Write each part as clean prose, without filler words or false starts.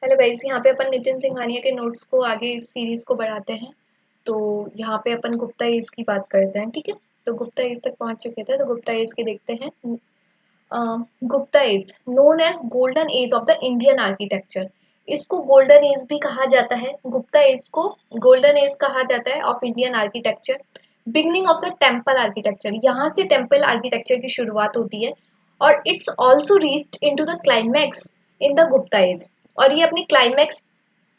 Hello guys, यहाँ पे अपन नितिन सिंघानिया के नोट्स को आगे सीरीज को बढ़ाते हैं। तो यहाँ पे अपन गुप्ता एज की बात करते हैं, ठीक है। तो गुप्ता एज तक पहुंच चुके थे, तो गुप्ता एज के देखते हैं। Gupta age known as golden age of the Indian architecture. इसको गोल्डन एज भी कहा जाता है, गुप्ता एज को गोल्डन एज कहा जाता है of Indian architecture. Beginning of the temple architecture, यहाँ से टेम्पल आर्किटेक्चर की शुरुआत होती है। और it's also reached into the climax in the Gupta age. और ये अपनी क्लाइमैक्स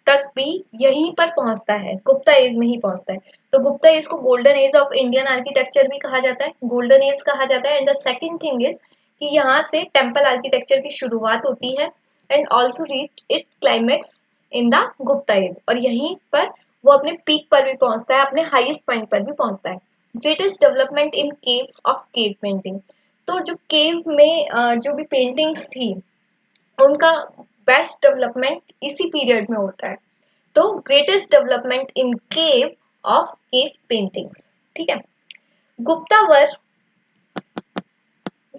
तक भी यहीं पर पहुंचता है, गुप्ता एज में ही पहुंचता है। तो गुप्ता एज को golden age of Indian architecture भी कहा जाता है, गोल्डन एज कहा जाता है। And the second thing is कि यहाँ से टेम्पल आर्किटेक्चर की शुरुआत होती है and also reach it climax in the Gupta age. और यहीं पर वो अपने पीक पर भी पहुंचता है, अपने हाईएस्ट पॉइंट पर भी पहुंचता है। Greatest development in caves of cave painting. तो जो केव में जो भी पेंटिंग्स थी उनका बेस्ट डेवलपमेंट इसी पीरियड में होता है। तो greatest development in cave of cave paintings, ठीक है। Gupta were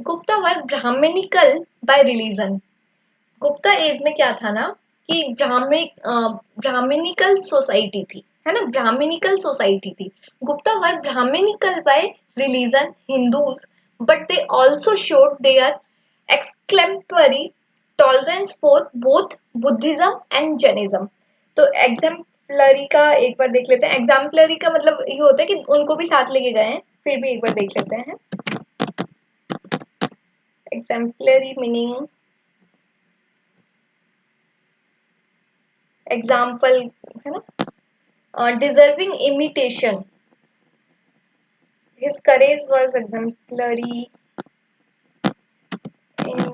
Gupta were Brahmanical by religion. Gupta age में क्या था ना कि ब्राह्मणिकल सोसाइटी थी, है ना, ब्राह्मणिकल सोसाइटी थी। Gupta were Brahmanical by religion Hindus, but they also showed their exemplary tolerance for both Buddhism and Jainism. तो एग्जाम्पलरी का एक बार देख लेते हैं। एग्जाम्पलरी का मतलब ये होता है कि उनको भी साथ लेके गए हैं, फिर भी एक बार देख लेते हैं। एग्जाम्पलरी मीनिंग एग्जाम्पल, है ना। Deserving imitation. His courage was exemplary in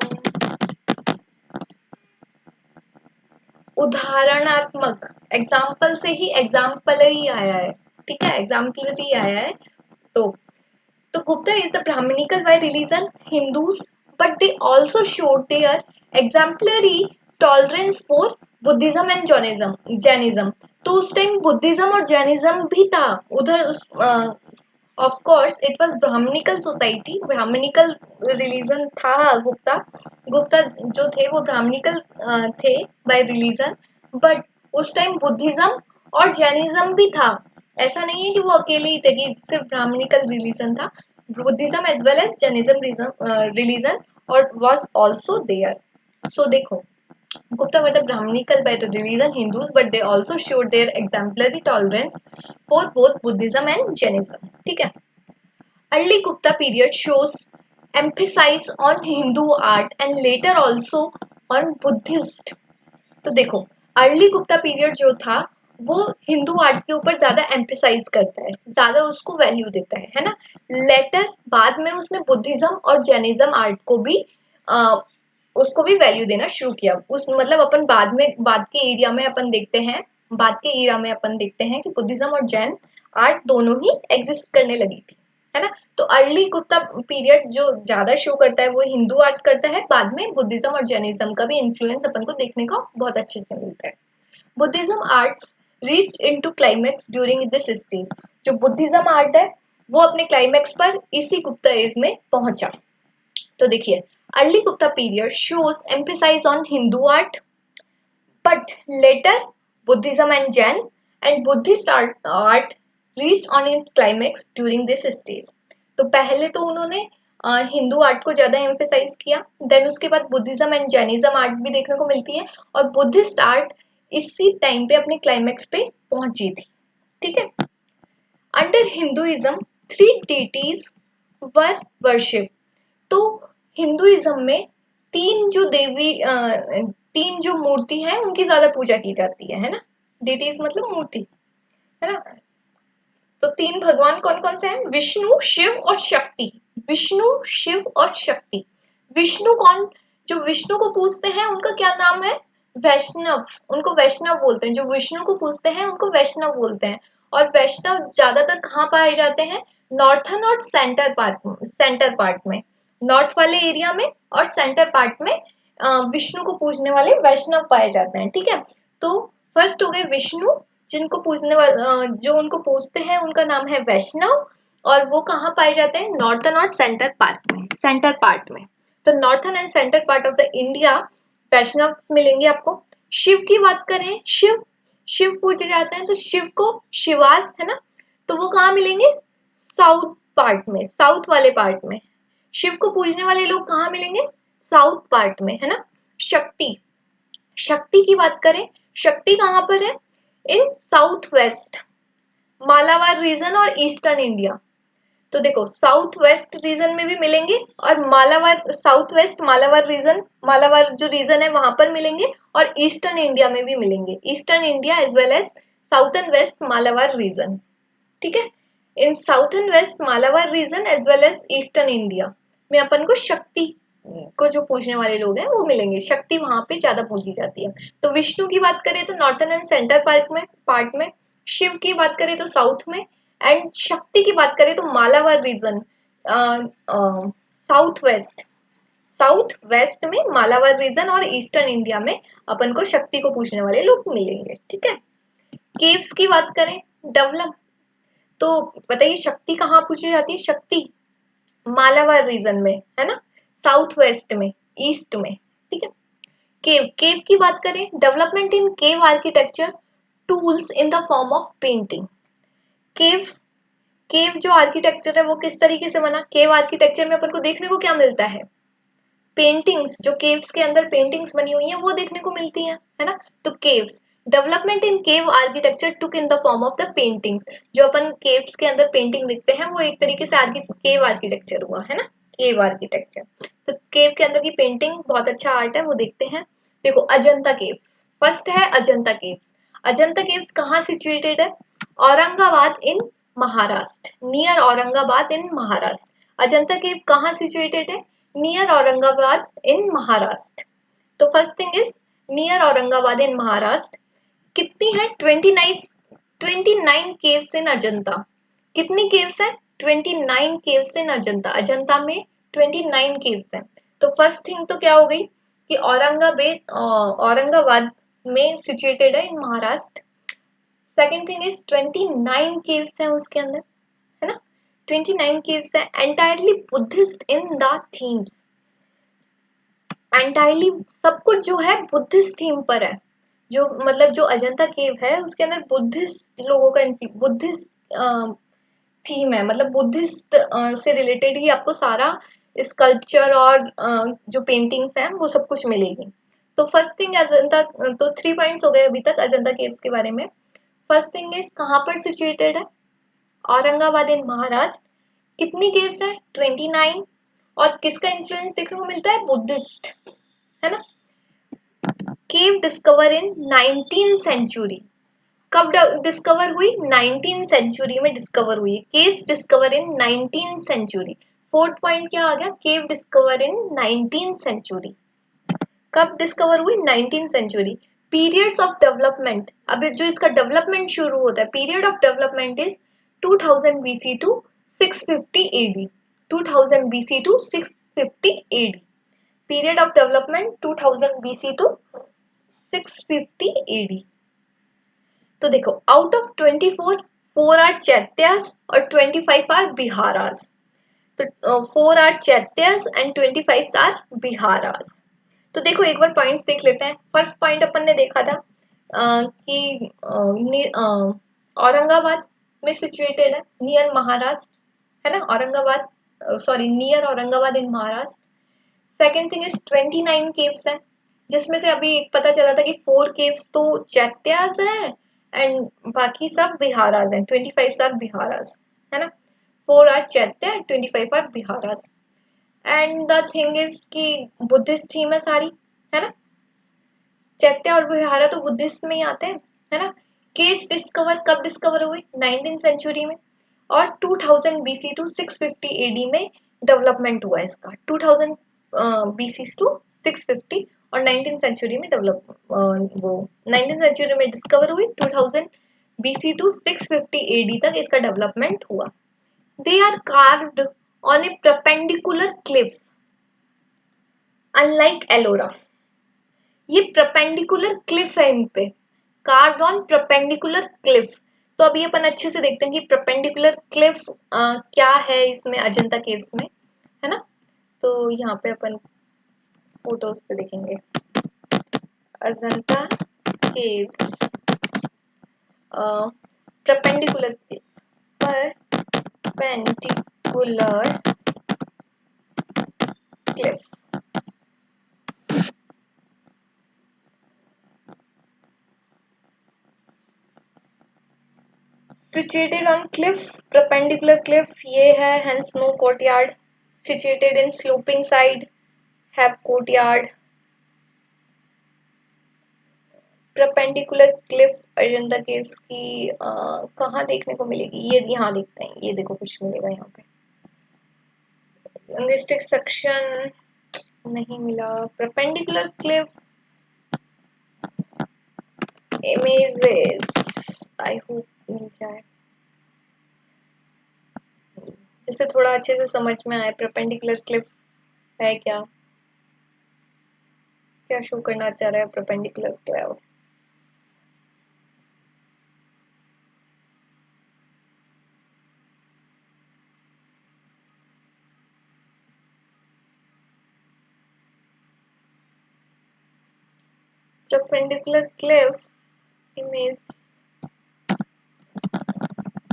उदाहरणात्मक। एग्जाम्पल से ही एग्जाम्पलरी आया है, ठीक है, एग्जाम्पलरी आया है। तो तो Gupta is the Brahminical by religion Hindus, but they also showed their exemplary tolerance for Buddhism and Jainism. तो उस टाइम बुद्धिज्म और जैनिज्म भी था उधर। उस of course it was Brahmanical society, Brahmanical religion था। गुप्ता गुप्ता जो थे वो ब्राह्मणिकल थे बाय रिलीजन, बट उस टाइम बुद्धिज्म और जैनिज्म भी था। ऐसा नहीं है कि वो अकेले ही थे कि सिर्फ ब्राह्मणिकल रिलीजन था। Buddhism as well as Jainism religion और वाज आल्सो देयर। सो देखो, Gupta were the Brahminical by the religion Hindus, but they also showed their exemplary tolerance for both Buddhism and Jainism. ठीक है। Early Gupta period shows emphasis on Hindu art and later also on Buddhist। तो देखो, early Gupta period जो था वो Hindu art के ऊपर ज्यादा एम्फेसाइज करता है, ज्यादा उसको वैल्यू देता है ना। लेटर बाद में उसने बुद्धिज्म और जैनिज्म आर्ट को भी उसको भी वैल्यू देना शुरू किया। उस मतलब अपन बाद में, बाद के एरिया में अपन देखते हैं, बाद के एरा में अपन देखते हैं कि बुद्धिज्म और जैन आर्ट दोनों ही एग्जिस्ट करने लगी थी, है ना। तो अर्ली गुप्ता पीरियड जो ज्यादा शो करता है वो हिंदू आर्ट करता है, बाद में बुद्धिज्म और जैनिज्म का भी इन्फ्लुएंस अपन को देखने को बहुत अच्छे से मिलता है। Buddhism arts reached into climax during this stage. जो बुद्धिज्म आर्ट है वो अपने क्लाइमैक्स पर इसी गुप्ता एज में पहुंचा। तो देखिए, early Gupta period shows emphasize on Hindu art, but later Buddhism and Jain and Buddhist art reached on its climax during this stage। तो पहले तो उन्होंने हिंदू आर्ट को ज्यादा एम्फेसाइज किया, देन उसके बाद बुद्धिज्म एंड जैनिज्म आर्ट भी देखने को मिलती है, और बुद्धिस्ट आर्ट इसी टाइम पे अपने क्लाइमेक्स पे पहुंची थी, ठीक है। अंडर हिंदुइज्म थ्री डीटीज वर वर्शिप। तो हिंदुइज्म में तीन जो देवी तीन जो मूर्ति है उनकी ज्यादा पूजा की जाती है ना। डेटीज मतलब मूर्ति, है ना। तो तीन भगवान कौन कौन से हैं? विष्णु, शिव और शक्ति। विष्णु, शिव और शक्ति। विष्णु कौन? जो विष्णु को पूजते हैं उनका क्या नाम है? वैष्णव। उनको वैष्णव बोलते हैं। जो विष्णु को पूजते हैं उनको वैष्णव बोलते हैं। और वैष्णव ज्यादातर कहाँ पाए जाते हैं? नॉर्थन और सेंटर पार्ट में, नॉर्थ वाले एरिया में और सेंटर पार्ट में विष्णु को पूजने वाले वैष्णव पाए जाते हैं, ठीक है। तो फर्स्ट हो गए विष्णु, जिनको पूजने वाले जो उनको पूजते हैं उनका नाम है वैष्णव, और वो कहाँ पाए जाते हैं? नॉर्थन और सेंटर पार्ट में, सेंटर पार्ट में। तो northern and centre part of the India Vaishnav मिलेंगे आपको। शिव की बात करें, शिव शिव पूजे जाते हैं, तो शिव को शिवास है ना, तो वो कहाँ मिलेंगे, साउथ पार्ट में, साउथ वाले पार्ट में। शिव को पूजने वाले लोग कहाँ मिलेंगे, साउथ पार्ट में, है ना। शक्ति, शक्ति की बात करें, शक्ति कहाँ पर है, in south west, Malabar region और ईस्टर्न इंडिया। तो देखो साउथ वेस्ट रीजन में भी मिलेंगे, और Malabar, south west Malabar region, Malabar जो रीजन है वहां पर मिलेंगे, और ईस्टर्न इंडिया में भी मिलेंगे, eastern India as well as south and west Malabar region. ठीक है, in south and west Malabar region as well as eastern India में अपन को शक्ति को जो पूजने वाले लोग हैं वो मिलेंगे, शक्ति वहां पे ज्यादा पूजी जाती है। तो विष्णु की बात करें तो नॉर्थन एंड सेंटर पार्ट में, शिव की बात करें तो साउथ में, एंड शक्ति की बात करें तो Malabar region, south west, south west में मालाबार रीजन और ईस्टर्न इंडिया में अपन को शक्ति को पूजने वाले लोग मिलेंगे। ठीक है, केव्स की बात करें, डेवलप, तो बताइए शक्ति कहाँ पूजी जाती है, शक्ति मालाबार रीजन में, है ना, साउथ वेस्ट में, ईस्ट में। ठीक है, केव, केव की बात करें, development in cave architecture tools in the form of painting. Cave, cave जो आर्किटेक्चर है वो किस तरीके से बना, केव आर्किटेक्चर में अपन को देखने को क्या मिलता है, पेंटिंग्स, जो केव्स के अंदर पेंटिंग्स बनी हुई हैं वो देखने को मिलती हैं, है ना। तो caves, development in cave architecture took in the form of the paintings, जो अपन केव्स के अंदर पेंटिंग देखते हैं वो एक तरीके से केव आर्किटेक्चर हुआ, है ना, केव आर्किटेक्चर। तो केव के अंदर की पेंटिंग बहुत अच्छा आर्ट है, वो देखते हैं। देखो अजंता केव्स, फर्स्ट है अजंता केव्स। अजंता केव्स कहाँ सिचुएटेड है, Aurangabad in Maharashtra, near Aurangabad in Maharashtra. Ajanta cave कहाँ सिचुएटेड है, नियर औरंगाबाद इन महाराष्ट्र। तो first thing is near Aurangabad in Maharashtra. कितनी है, 29 केव्स इन अजंता। कितनी केव्स है, 29 केव्स इन अजंता, अजंता में 29 केव्स हैं। तो फर्स्ट थिंग तो क्या हो गई कि औरंगाबाद में सिचुएटेड है in Maharashtra. Second thing is 29 caves हैं उसके अंदर, है ना, 29 केव्स है, entirely Buddhist in the themes, entirely सब कुछ जो है बुद्धिस्ट थीम पर है। जो मतलब जो अजंता केव है उसके अंदर बुद्धिस्ट लोगों का, बुद्धिस्ट थीम है, मतलब बुद्धिस्ट से रिलेटेड ही आपको सारा स्कल्पचर और जो पेंटिंग्स हैं वो सब कुछ मिलेगी। तो फर्स्ट थिंग अजंता, तो 3 पॉइंट्स हो गए अभी तक अजंता केव्स के बारे में। फर्स्ट थिंग इज कहाँ पर सिचुएटेड है, औरंगाबाद इन महाराष्ट्र। कितनी केव्स है, 29, और किसका इन्फ्लुएंस देखने को मिलता है, बुद्धिस्ट, है ना। केव डिस्कवर इन 19 सेंचुरी, कब डिस्कवर हुई, 19 सेंचुरी में डिस्कवर हुई, caves discover in 19 century. Fourth point क्या आ गया, केव डिस्कवर इन 19 सेंचुरी, कब डिस्कवर हुई, 19 सेंचुरी। पीरियड्स ऑफ डेवलपमेंट, अब जो इसका डेवलपमेंट शुरू होता है, period of development is 2000 BC to 650 AD, 2000 BC to 650 AD, period of development 2000 BC to 650 AD। तो देखो आउट ऑफ 24, 4 आर चैत्यास और 25 आर बिहारास। तो 4 आर चैत्यास एंड 25 आर बिहारास। तो देखो एक बार पॉइंट्स देख लेते हैं। फर्स्ट पॉइंट अपन ने देखा था कि औरंगाबाद में सिचुएटेड है, नियर महाराष्ट्र, है ना, Aurangabad, sorry near Aurangabad in Maharashtra. Second thing is 29 caves है, जिसमें से अभी एक पता चला था कि 4 केव्स तो चैत्यास है एंड बाकी सब बिहारास हैं, 25 आर बिहारास, है ना, 4 are chaitya, 25 are viharas. And the thing is कि बुद्धिस्ट थीम है सारी, है ना, चैत्य और बिहारा तो बुद्धिस्ट में ही आते हैं, है ना। केव्स डिस्कवर कब डिस्कवर हुई, 19 सेंचुरी में, और 2000 BC टू 650 AD में डेवलपमेंट हुआ है इसका, 2000 BC टू 650, और 19 सेंचुरी में डेवलप, वो 19 सेंचुरी में डिस्कवर हुई, 2000 BC टू 650 AD तक इसका डेवलपमेंट हुआ। They are carved on a perpendicular cliff unlike Ellora, ये परपेंडिकुलर क्लिफ है इन पे, कार्व्ड ऑन परपेंडिकुलर क्लिफ। तो अभी अपन अच्छे से देखते हैं कि परपेंडिकुलर क्लिफ क्या है इसमें अजंता केव्स में, है ना। तो यहाँ पे अपन फोटोज से देखेंगे। Ajanta caves, perpendicular cliff situated on cliff, perpendicular cliff ये है, hence no courtyard. Situated in sloping side, have courtyard. Perpendicular Cliff Ajanta caves की कहाँ देखने को मिलेगी? ये यहाँ देखते हैं, ये देखो कुछ मिलेगा यहाँ पे। लिंग्विस्टिक सेक्शन नहीं मिला। Perpendicular cliff images, I hope मिल जाए जिससे थोड़ा अच्छे से समझ में आए परपेंडिकुलर क्लिफ है क्या, क्या शो करना चाह रहा है perpendicular Cliff. perpendicular cliff image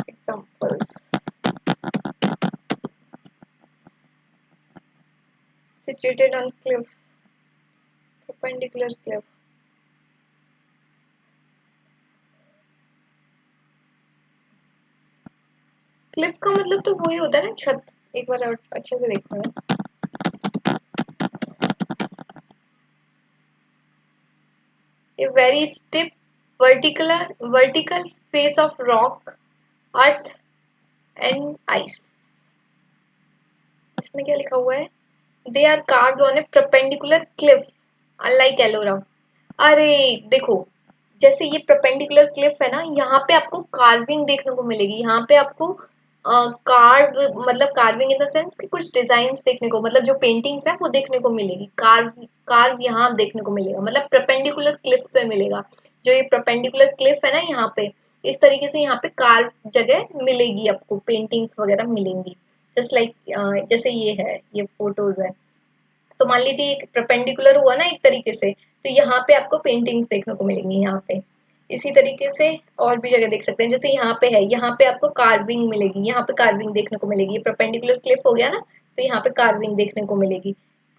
examples, situated on cliff, perpendicular cliff, Cliff का मतलब तो वही होता है ना, छत। एक बार और अच्छे से देखो ना, a very stiff vertical face of rock, earth and ice। इसमें क्या लिखा हुआ है? They are carved on a perpendicular cliff, unlike Ellora। अरे देखो, जैसे ये परपेंडिकुलर क्लिफ है ना, यहाँ पे आपको कार्विंग देखने को मिलेगी। यहाँ पे आपको कार्व मतलब कार्विंग इन द सेंस कि कुछ डिजाइन्स देखने को, मतलब जो पेंटिंग्स है वो देखने को मिलेगी। कार्व यहाँ देखने को मिलेगा, मतलब परपेंडिकुलर क्लिफ पे मिलेगा। जो ये परपेंडिकुलर क्लिफ है ना, यहाँ पे इस तरीके से यहाँ पे कार्व जगह मिलेगी आपको, पेंटिंग्स वगैरह मिलेंगी। जस्ट लाइक जैसे ये है, ये फोटोज है, तो मान लीजिए एक परपेंडिकुलर हुआ ना एक तरीके से, तो यहाँ पे आपको पेंटिंग्स देखने को मिलेंगी यहाँ पे। इसी तरीके से और भी जगह देख सकते हैं, जैसे यहाँ पे है, यहाँ पे आपको कार्विंग मिलेगी, यहाँ पे कार्विंग देखने को मिलेगी। ये परपेंडिकुलर क्लिफ हो गया ना, तो यहाँ पे कार्विंग देखने को मिलेगी।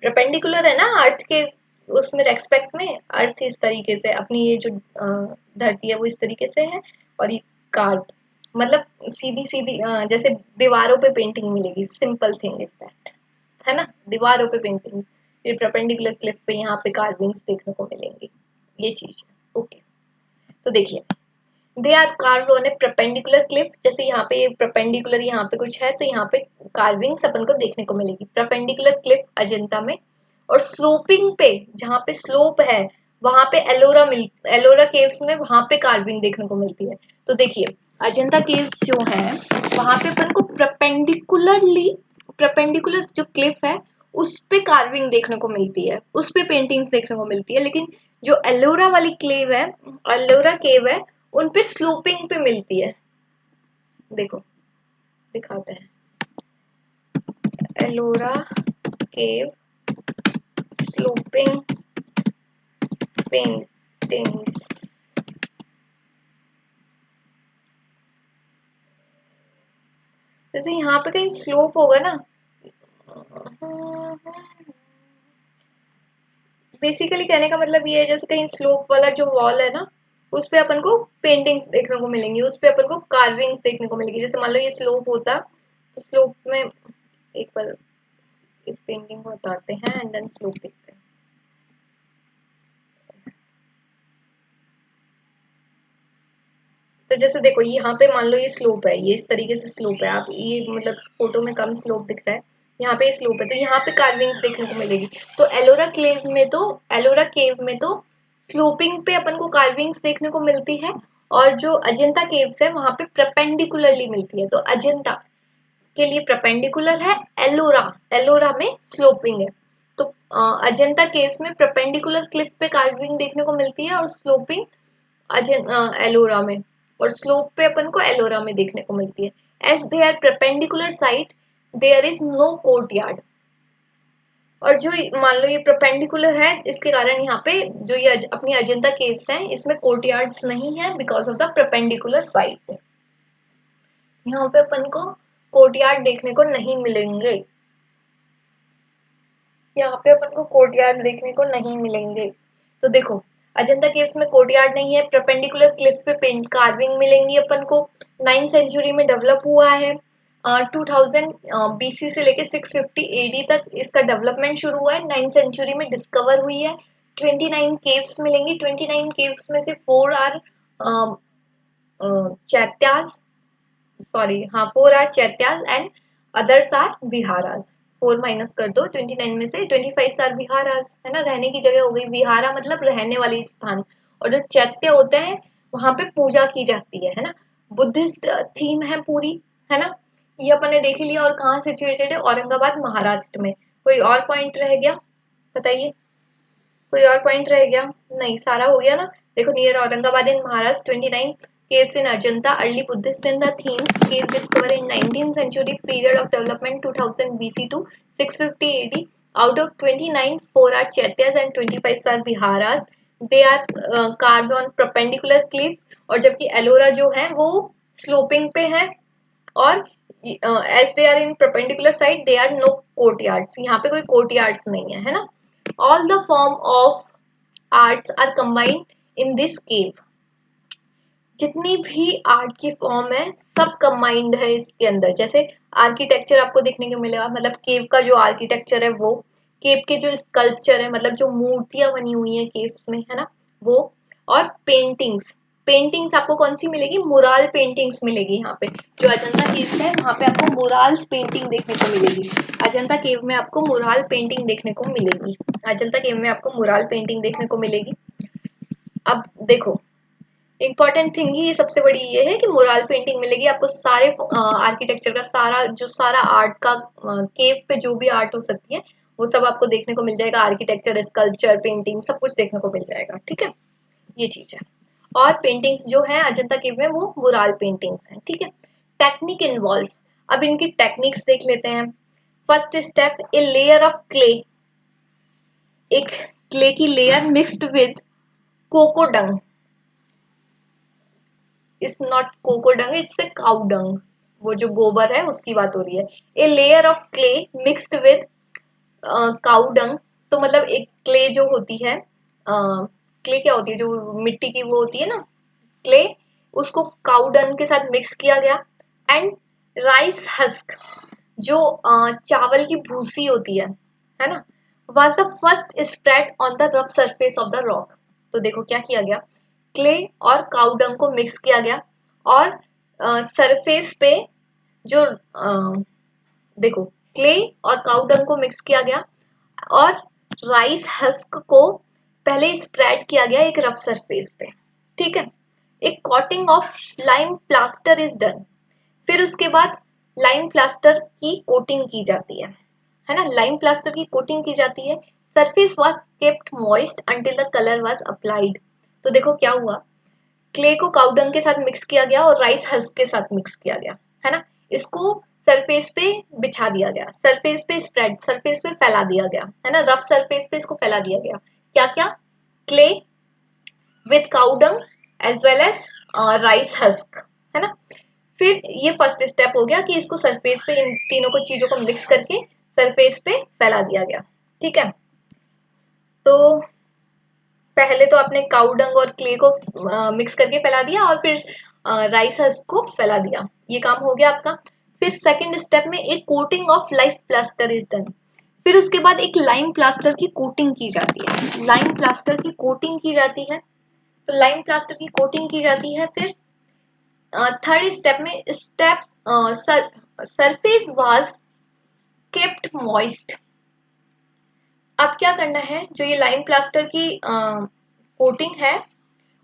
परपेंडिकुलर है ना अर्थ के, उसमें रेस्पेक्ट में अर्थ इस तरीके से अपनी ये जो धरती है वो इस तरीके से है, और ये कार्व मतलब सीधी सीधी जैसे दीवारों पे पेंटिंग मिलेगी। सिंपल थिंग इज दैट, है ना, दीवारों पे पेंटिंग। फिर परपेंडिकुलर क्लिफ पे यहाँ पे कार्विंग्स देखने को मिलेंगी, ये चीज है। ओके, तो देखिए, they are carved on a perpendicular cliff. जैसे यहाँ पे परपेंडिकुलर यहाँ पे कुछ है, तो यहाँ पे कार्विंग्स अपन को देखने को मिलेगी परपेंडिकुलर क्लिफ अजंता में। और स्लोपिंग पे, जहाँ पे स्लोप है वहां पे एलोरा केव्स में वहां पे कार्विंग देखने को मिलती है। तो देखिए, अजंता केव्स जो है वहां पे अपन को परपेंडिकुलर जो क्लिफ है उस पे कार्विंग देखने को मिलती है, उस पे पेंटिंग्स देखने को मिलती है। लेकिन जो एलोरा वाली क्लेव है, एलोरा केव है, उन पे स्लोपिंग पे मिलती है। देखो दिखाते हैं, एलोरा केव स्लोपिंग पेंटिंग्स। जैसे यहाँ पे कहीं स्लोप होगा ना, बेसिकली कहने का मतलब ये है, जैसे कहीं स्लोप वाला जो वॉल है ना, उस पे अपन को पेंटिंग्स देखने को मिलेंगी, उस पे अपन को कार्विंग्स देखने को मिलेगी। जैसे मान लो ये स्लोप होता, तो स्लोप में एक बार इस पेंटिंग को हटाते हैं एंड देन स्लोप देखते हैं। तो जैसे देखो यहाँ पे मान लो ये स्लोप है, ये इस तरीके से स्लोप है, आप ये मतलब फोटो में कम स्लोप दिख रहा है, यहाँ पे स्लोप है, तो यहाँ पे कार्विंग्स देखने को मिलेगी। तो एलोरा केव में तो स्लोपिंग पे अपन को कार्विंग्स देखने को मिलती है, और जो अजंता केव्स है वहां पे परपेंडिकुलरली मिलती है। तो अजंता के लिए परपेंडिकुलर है, एलोरा एलोरा में स्लोपिंग है। तो अजंता केव्स में परपेंडिकुलर क्लिफ पे कार्विंग देखने को मिलती है, और स्लोपिंग एलोरा में, और स्लोप पे अपन को एलोरा में देखने को मिलती है। As they are perpendicular side, there is no courtyard. और जो मान लो ये परपेंडिकुलर है, इसके कारण यहाँ पे जो ये अपनी अजंता केव्स हैं इसमें कोर्टयार्ड्स नहीं है because of the perpendicular side. यहाँ पे अपन को कोर्टयार्ड देखने को नहीं मिलेंगे, यहाँ पे अपन को कोर्टयार्ड देखने को नहीं मिलेंगे। तो देखो अजंता केव्स में कोर्टयार्ड नहीं है, परपेंडिकुलर क्लिफ पे पेंट कार्विंग मिलेंगी अपन को। 9th सेंचुरी में डेवलप हुआ है। 2000 बीसी से लेके 650 एडी तक इसका डेवलपमेंट शुरू हुआ है। 9th सेंचुरी में डिस्कवर हुई है। 29 केव्स मिलेंगी। 29 केव्स में से 4 आर चैत्यास, सॉरी हाँ 4 are chaityas and others are viharas. 4 minus कर दो 29 में से, 25 आर विहारास, है ना, रहने की जगह हो गई। विहारा मतलब रहने वाली स्थान, और जो चैत्य होते हैं वहां पे पूजा की जाती है ना। बुद्धिस्ट थीम है पूरी, है ना। ये अपन ने देख लिया। और कहाँ सिचुएटेड है? औरंगाबाद महाराष्ट्र में। कोई और पॉइंट रह गया बताइए, कोई और पॉइंट रह गया? नहीं, सारा हो गया ना। देखो near Aurangabad in Maharashtra, 29 caves in Ajanta, early Buddhist in the themes, cave discovered in 19th century, period of development 2000 BC to 650 AD. Out of 29, 4 are Chaityas and 25 are Viharas. They are carved on perpendicular cliffs, और जबकि एलोरा जो है वो sloping पे है, और as they are in perpendicular side they are no courtyards, यहाँ पे कोई कोर्टयार्ड्स नहीं है ना। All the form of arts are combined in this cave. जितनी भी आर्ट की फॉर्म है सब कंबाइंड है इसके अंदर। जैसे आर्किटेक्चर आपको देखने को मिलेगा, मतलब केव का जो आर्किटेक्चर है वो, केव के जो स्कल्पचर है मतलब जो मूर्तियां बनी हुई हैं केव्स में, है ना, वो। और पेंटिंग्स, पेंटिंग्स आपको कौन सी मिलेगी? मुराल पेंटिंग्स मिलेगी। यहाँ पे जो अजंता केव है वहां पे आपको मुराल्स पेंटिंग देखने को मिलेगी। अजंता केव में आपको मुराल पेंटिंग देखने को मिलेगी। अजंता केव में आपको मुराल पेंटिंग देखने को मिलेगी। अब देखो इंपॉर्टेंट थिंग ही सबसे बड़ी ये है कि मुराल पेंटिंग मिलेगी आपको। सारे आर्किटेक्चर का सारा जो सारा आर्ट का, केव पे जो भी आर्ट हो सकती है वो सब आपको देखने को मिल जाएगा। आर्किटेक्चर, स्कल्पचर, पेंटिंग सब कुछ देखने को मिल जाएगा। ठीक है, ये चीज है। और पेंटिंग्स जो है अजंता केव में वो मुराल पेंटिंग्स हैं। ठीक है, टेक्निक इन्वॉल्व, अब इनकी टेक्निक्स देख लेते हैं। First step, a layer of clay, एक क्ले की layer mixed with coco dung, it's not coco dung, it's a cow dung, वो जो गोबर है उसकी बात हो रही है। A layer of clay mixed with cow dung, तो मतलब एक क्ले जो होती है, क्ले क्या होती है, जो मिट्टी की वो होती है ना क्ले, उसको काउ डंग के साथ मिक्स किया गया। एंड राइस हस्क, जो चावल की भूसी होती है ना, was the first spread on the rough surface of the rock। तो देखो क्या किया गया, क्ले और काउ डंग को मिक्स किया गया, और सरफेस पे जो देखो क्ले और काउ डंग को मिक्स किया गया, और राइस हस्क को पहले स्प्रेड किया गया एक रफ सरफेस पे। ठीक है, एक coating of lime plaster is done, फिर उसके बाद लाइम प्लास्टर की कोटिंग की जाती है ना, लाइम प्लास्टर की कोटिंग की जाती है। Surface was kept moist until the colour was applied. तो देखो क्या हुआ, क्ले को काउडंग के साथ मिक्स किया गया और राइस हस्क के साथ मिक्स किया गया, है ना। इसको सरफेस पे बिछा दिया गया, सरफेस पे स्प्रेड, सरफेस पे फैला दिया गया, है ना, रफ सरफेस पे इसको फैला दिया गया। क्या क्या? Clay with cow dung as well as rice husk, है ना। फिर ये फर्स्ट स्टेप हो गया कि इसको सरफेस पे इन तीनों को चीजों को मिक्स करके सरफेस पे फैला दिया गया। ठीक है, तो पहले तो आपने काउडंग और क्ले को मिक्स करके फैला दिया, और फिर राइस हस्क को फैला दिया, ये काम हो गया आपका। फिर सेकंड स्टेप में एक coating of lime plaster is done, फिर उसके बाद एक लाइम प्लास्टर की कोटिंग की जाती है, लाइम प्लास्टर की कोटिंग की जाती है। तो लाइम प्लास्टर की कोटिंग की जाती है। फिर थर्ड स्टेप में step surface was kept moist. अब क्या करना है, जो ये लाइम प्लास्टर की कोटिंग है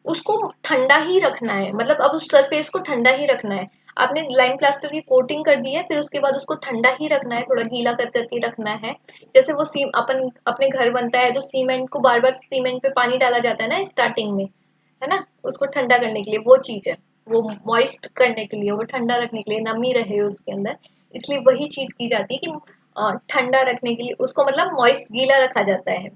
उसको ठंडा ही रखना है, मतलब अब उस सरफेस को ठंडा ही रखना है। आपने लाइम प्लास्टर की कोटिंग कर दी है, फिर उसके बाद उसको ठंडा ही रखना है, थोड़ा गीला कर करके रखना है। जैसे वो अपन अपने घर बनता है तो सीमेंट को बार बार सीमेंट पे पानी डाला जाता है ना स्टार्टिंग में, है ना, उसको ठंडा करने के लिए, वो चीज है, वो मॉइस्ट करने के लिए, वो ठंडा रखने के लिए, नमी रहे उसके अंदर, इसलिए वही चीज की जाती है कि ठंडा रखने के लिए उसको मतलब मॉइस्ट गीला रखा जाता है।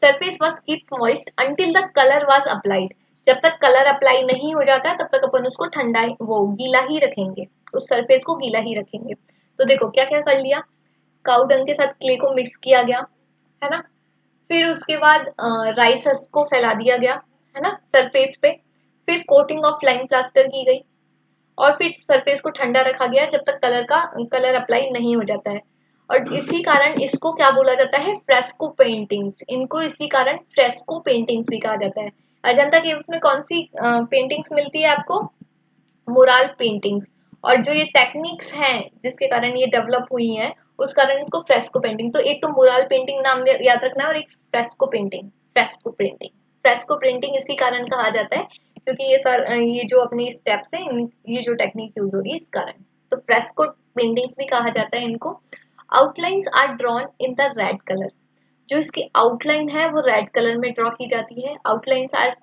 Surface was keep moist until the colour was applied. जब तक कलर अप्लाई नहीं हो जाता है तब तक अपन उसको ठंडा वो गीला ही रखेंगे, उस सरफेस को गीला ही रखेंगे। तो देखो क्या क्या कर लिया, काउ डंग के साथ क्ले को मिक्स किया गया, है ना। फिर उसके बाद राइस हस्क को फैला दिया गया, है ना, सरफेस पे। फिर कोटिंग ऑफ लाइम प्लास्टर की गई और फिर सरफेस को ठंडा रखा गया जब तक कलर अप्लाई नहीं हो जाता है। और इसी कारण इसको क्या बोला जाता है, फ्रेस्को पेंटिंग्स। इनको इसी कारण फ्रेस्को पेंटिंग्स भी कहा जाता है। अजंता केव्स में कौन सी पेंटिंग्स मिलती है आपको, मुराल पेंटिंग्स। और जो ये टेक्निक्स हैं जिसके कारण ये डेवलप हुई हैं उस कारण इसको फ्रेस्को पेंटिंग, तो एक तो मुराल पेंटिंग नाम याद रखना है और एक fresco painting. Fresco painting, fresco painting इसी कारण कहा जाता है क्योंकि ये जो अपनी स्टेप्स है, ये जो टेक्निक यूज हो रही है इस कारण। तो फ्रेस्को पेंटिंग्स भी कहा जाता है इनको। Outlines are drawn in the red colour. जो इसकी आउटलाइन है वो रेड कलर में ड्रॉ की जाती है। Outlines are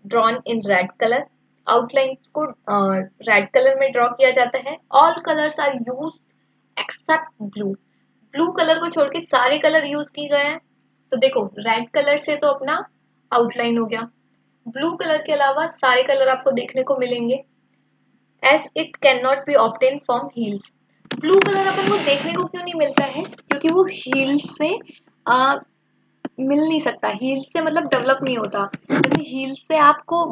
drawn in red colour. Outlines को रेड कलर में ड्रॉ किया जाता है। All colours are use except blue. Blue colour को छोड़ के सारे कलर यूज किए गए हैं। तो देखो रेड कलर से तो अपना आउटलाइन हो गया, ब्लू कलर के अलावा सारे कलर आपको देखने को मिलेंगे। As it can not be obtain from hills. Blue colour अपन को देखने को क्यों नहीं मिलता है, क्योंकि वो हील्स से मिल नहीं सकता, हील्स से मतलब डेवलप नहीं होता। जैसे हील्स से आपको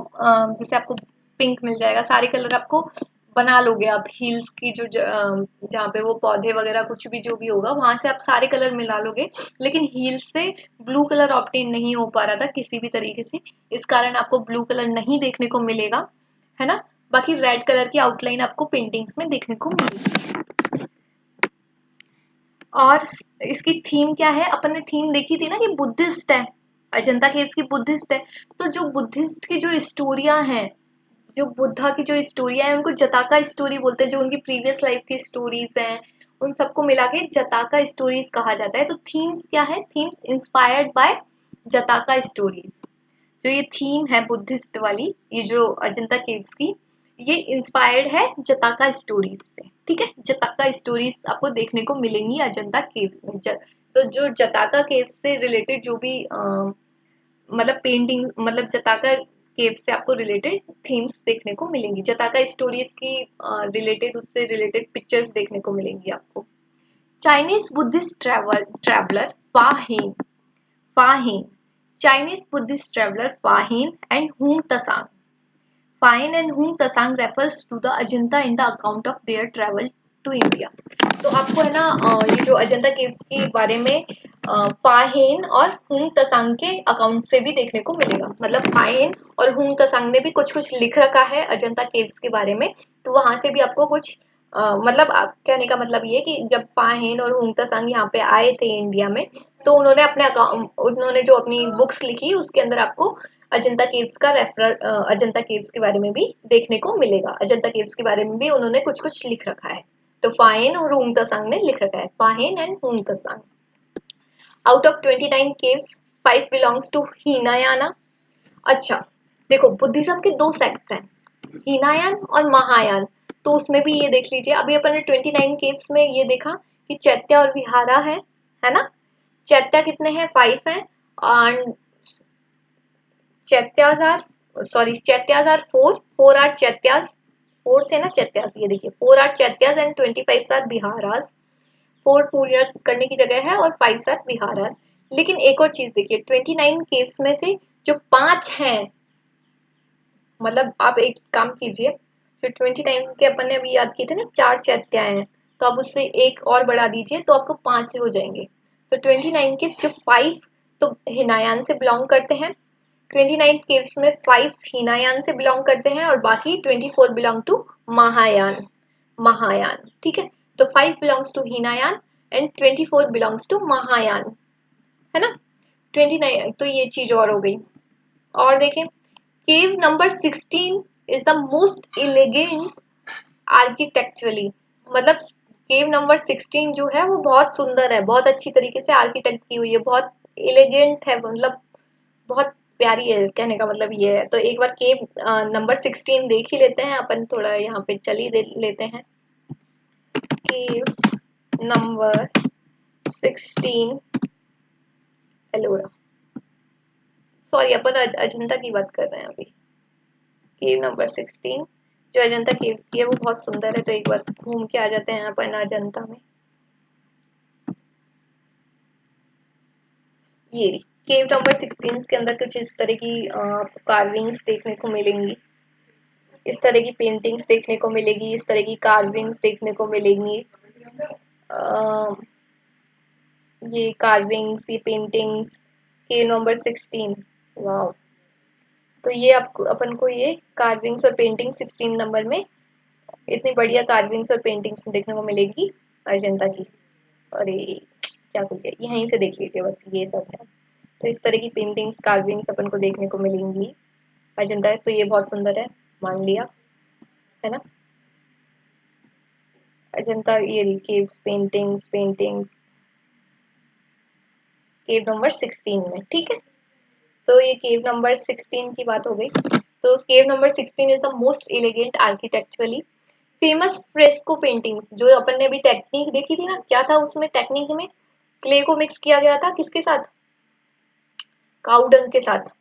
जैसे आपको पिंक मिल जाएगा, सारे कलर आपको बना लोगे आप हील्स की जो जहाँ पे वो पौधे वगैरह कुछ भी जो भी होगा वहां से आप सारे कलर मिला लोगे। लेकिन हील्स से ब्लू कलर ऑब्टेन नहीं हो पा रहा था किसी भी तरीके से, इस कारण आपको ब्लू कलर नहीं देखने को मिलेगा, है ना। बाकी रेड कलर की आउटलाइन आपको पेंटिंग्स में देखने को मिलेगी। और इसकी थीम क्या है, अपन ने थीम देखी थी ना कि बुद्धिस्ट है, अजंता केव्स की बुद्धिस्ट है। तो जो बुद्धिस्ट की जो स्टोरियां हैं, जो बुद्धा की जो स्टोरियां हैं उनको जताका स्टोरी बोलते हैं। जो उनकी प्रीवियस लाइफ की स्टोरीज हैं उन सबको मिला के जताका स्टोरीज कहा जाता है। तो थीम्स क्या है, themes inspired by Jataka stories. जो ये थीम है बुद्धिस्ट वाली, ये जो अजंता केव्स की, ये इंस्पायर्ड है जताका स्टोरीज से। ठीक है, जताका स्टोरीज आपको देखने को मिलेंगी अजंता केव्स में। तो जो जताका केव्स से रिलेटेड जो भी मतलब पेंटिंग, मतलब जताका केव से आपको रिलेटेड थीम्स देखने को मिलेंगी, जताका स्टोरीज की रिलेटेड, उससे रिलेटेड पिक्चर्स देखने को मिलेंगी आपको। Chinese Buddhist traveller फाहिन, फाहिन, Chinese Buddhist traveler Fahin and Hung Tasang. Fahin and Hung Tasang refers to the Ajanta in the account of their travel to India. तो आपको है ना ये जो अजंता केव्स के बारे में फाहिन और हुंग तसांग के अकाउंट से भी देखने को मिलेगा। मतलब फाहिन और हुंग तसांग ने भी कुछ कुछ लिख रखा है अजंता केव्स के बारे में, तो वहां से भी आपको कुछ मतलब कहने का मतलब ये कि जब फाहिन और हुंग तसांग यहाँ पे आए थे इंडिया में, तो उन्होंने जो अपनी बुक्स लिखी उसके अंदर आपको अजंता केव्स का अजंता केव्स के बारे में भी देखने को मिलेगा। अजंता केव्स के बारे में भी उन्होंने कुछ कुछ लिख रखा है। तो फाहिन और हुंग तसांग ने लिख रखा है, Fahien and Hiuen Tsang. Out of 29 caves 5 belongs to Hinayana. अच्छा देखो, बुद्धिज्म के दो सेक्ट्स हैं, हीनायान और महायान। तो उसमें भी ये देख लीजिए, अभी अपन ने 29 केव्स में ये देखा कि चैत्य और विहारा है ना। चैत्य कितने हैं, 5 हैं। और chaityas are, sorry chaityas are 4 are chaityas, 4 थे ना चैत्याज, ये देखिए 4 are chaityas and 25 are viharas. 4 पूजा करने की जगह है और 5 आर विहारास। लेकिन एक और चीज देखिए, 29 केव्स में से जो 5 हैं, मतलब आप एक काम कीजिए, जो 29 के अपन ने अभी याद किए थे ना 4 चैत्या हैं, तो आप उससे एक और बढ़ा दीजिए तो आपको 5 हो जाएंगे। तो 29 के जो 5 तो हिनायान से बिलोंग करते हैं, 29 केव्स में 5 हीनायान से बिलोंग करते हैं और बाकी 24 बिलोंग टू महायान, महायान। ठीक है, तो 5 belongs to Hinayana and 24 belongs to Mahayana, है ना। 29 तो ये चीज और हो गई। और देखें, केव number 16 is the most elegant architecturally. मतलब केव नंबर 16 जो है वो बहुत सुंदर है, बहुत अच्छी तरीके से आर्किटेक्ट की हुई है, बहुत एलिगेंट है, मतलब बहुत प्यारी है, कहने का मतलब ये है। तो एक बार केव नंबर 16 देख ही लेते हैं अपन, थोड़ा यहाँ पे चल ही लेते हैं। केव नंबर 16 एलोरा, सॉरी अपन अजंता की बात कर रहे हैं अभी। केव नंबर 16 जो अजंता केव्स की है वो बहुत सुंदर है, तो एक बार घूम के आ जाते हैं अपन अजंता में। ये केव नंबर 16 के अंदर कुछ इस तरह की कार्विंग्स देखने को मिलेंगी, इस तरह की पेंटिंग्स देखने को मिलेगी, इस तरह की कार्विंग्स देखने को मिलेंगी। अ, ये कार्विंग्स, ये पेंटिंग्स, केव नंबर 16। वाह, तो ये आपको अपन को ये कार्विंग्स और पेंटिंग 16 नंबर में इतनी बढ़िया कार्विंग्स और पेंटिंग्स देखने को मिलेगी अजंता की। अरे क्या बोल गया, यहीं से देख लीजिए बस, ये सब है। तो इस तरह की पेंटिंग्स कार्विंग्स अपन को देखने को मिलेंगी अजंता है, तो ये बहुत सुंदर है, मान लिया है ना। अजंता ये केव्स पेंटिंग्स पेंटिंग्स केव नंबर 16 में, ठीक है। तो ये केव नंबर 16 की बात हो गई। तो cave number 16 is the most elegant architecturally famous fresco painting. जो अपन ने अभी टेक्निक देखी थी ना, क्या था उसमें टेक्निक में, क्ले को मिक्स किया गया था किसके साथ, काउडंग के साथ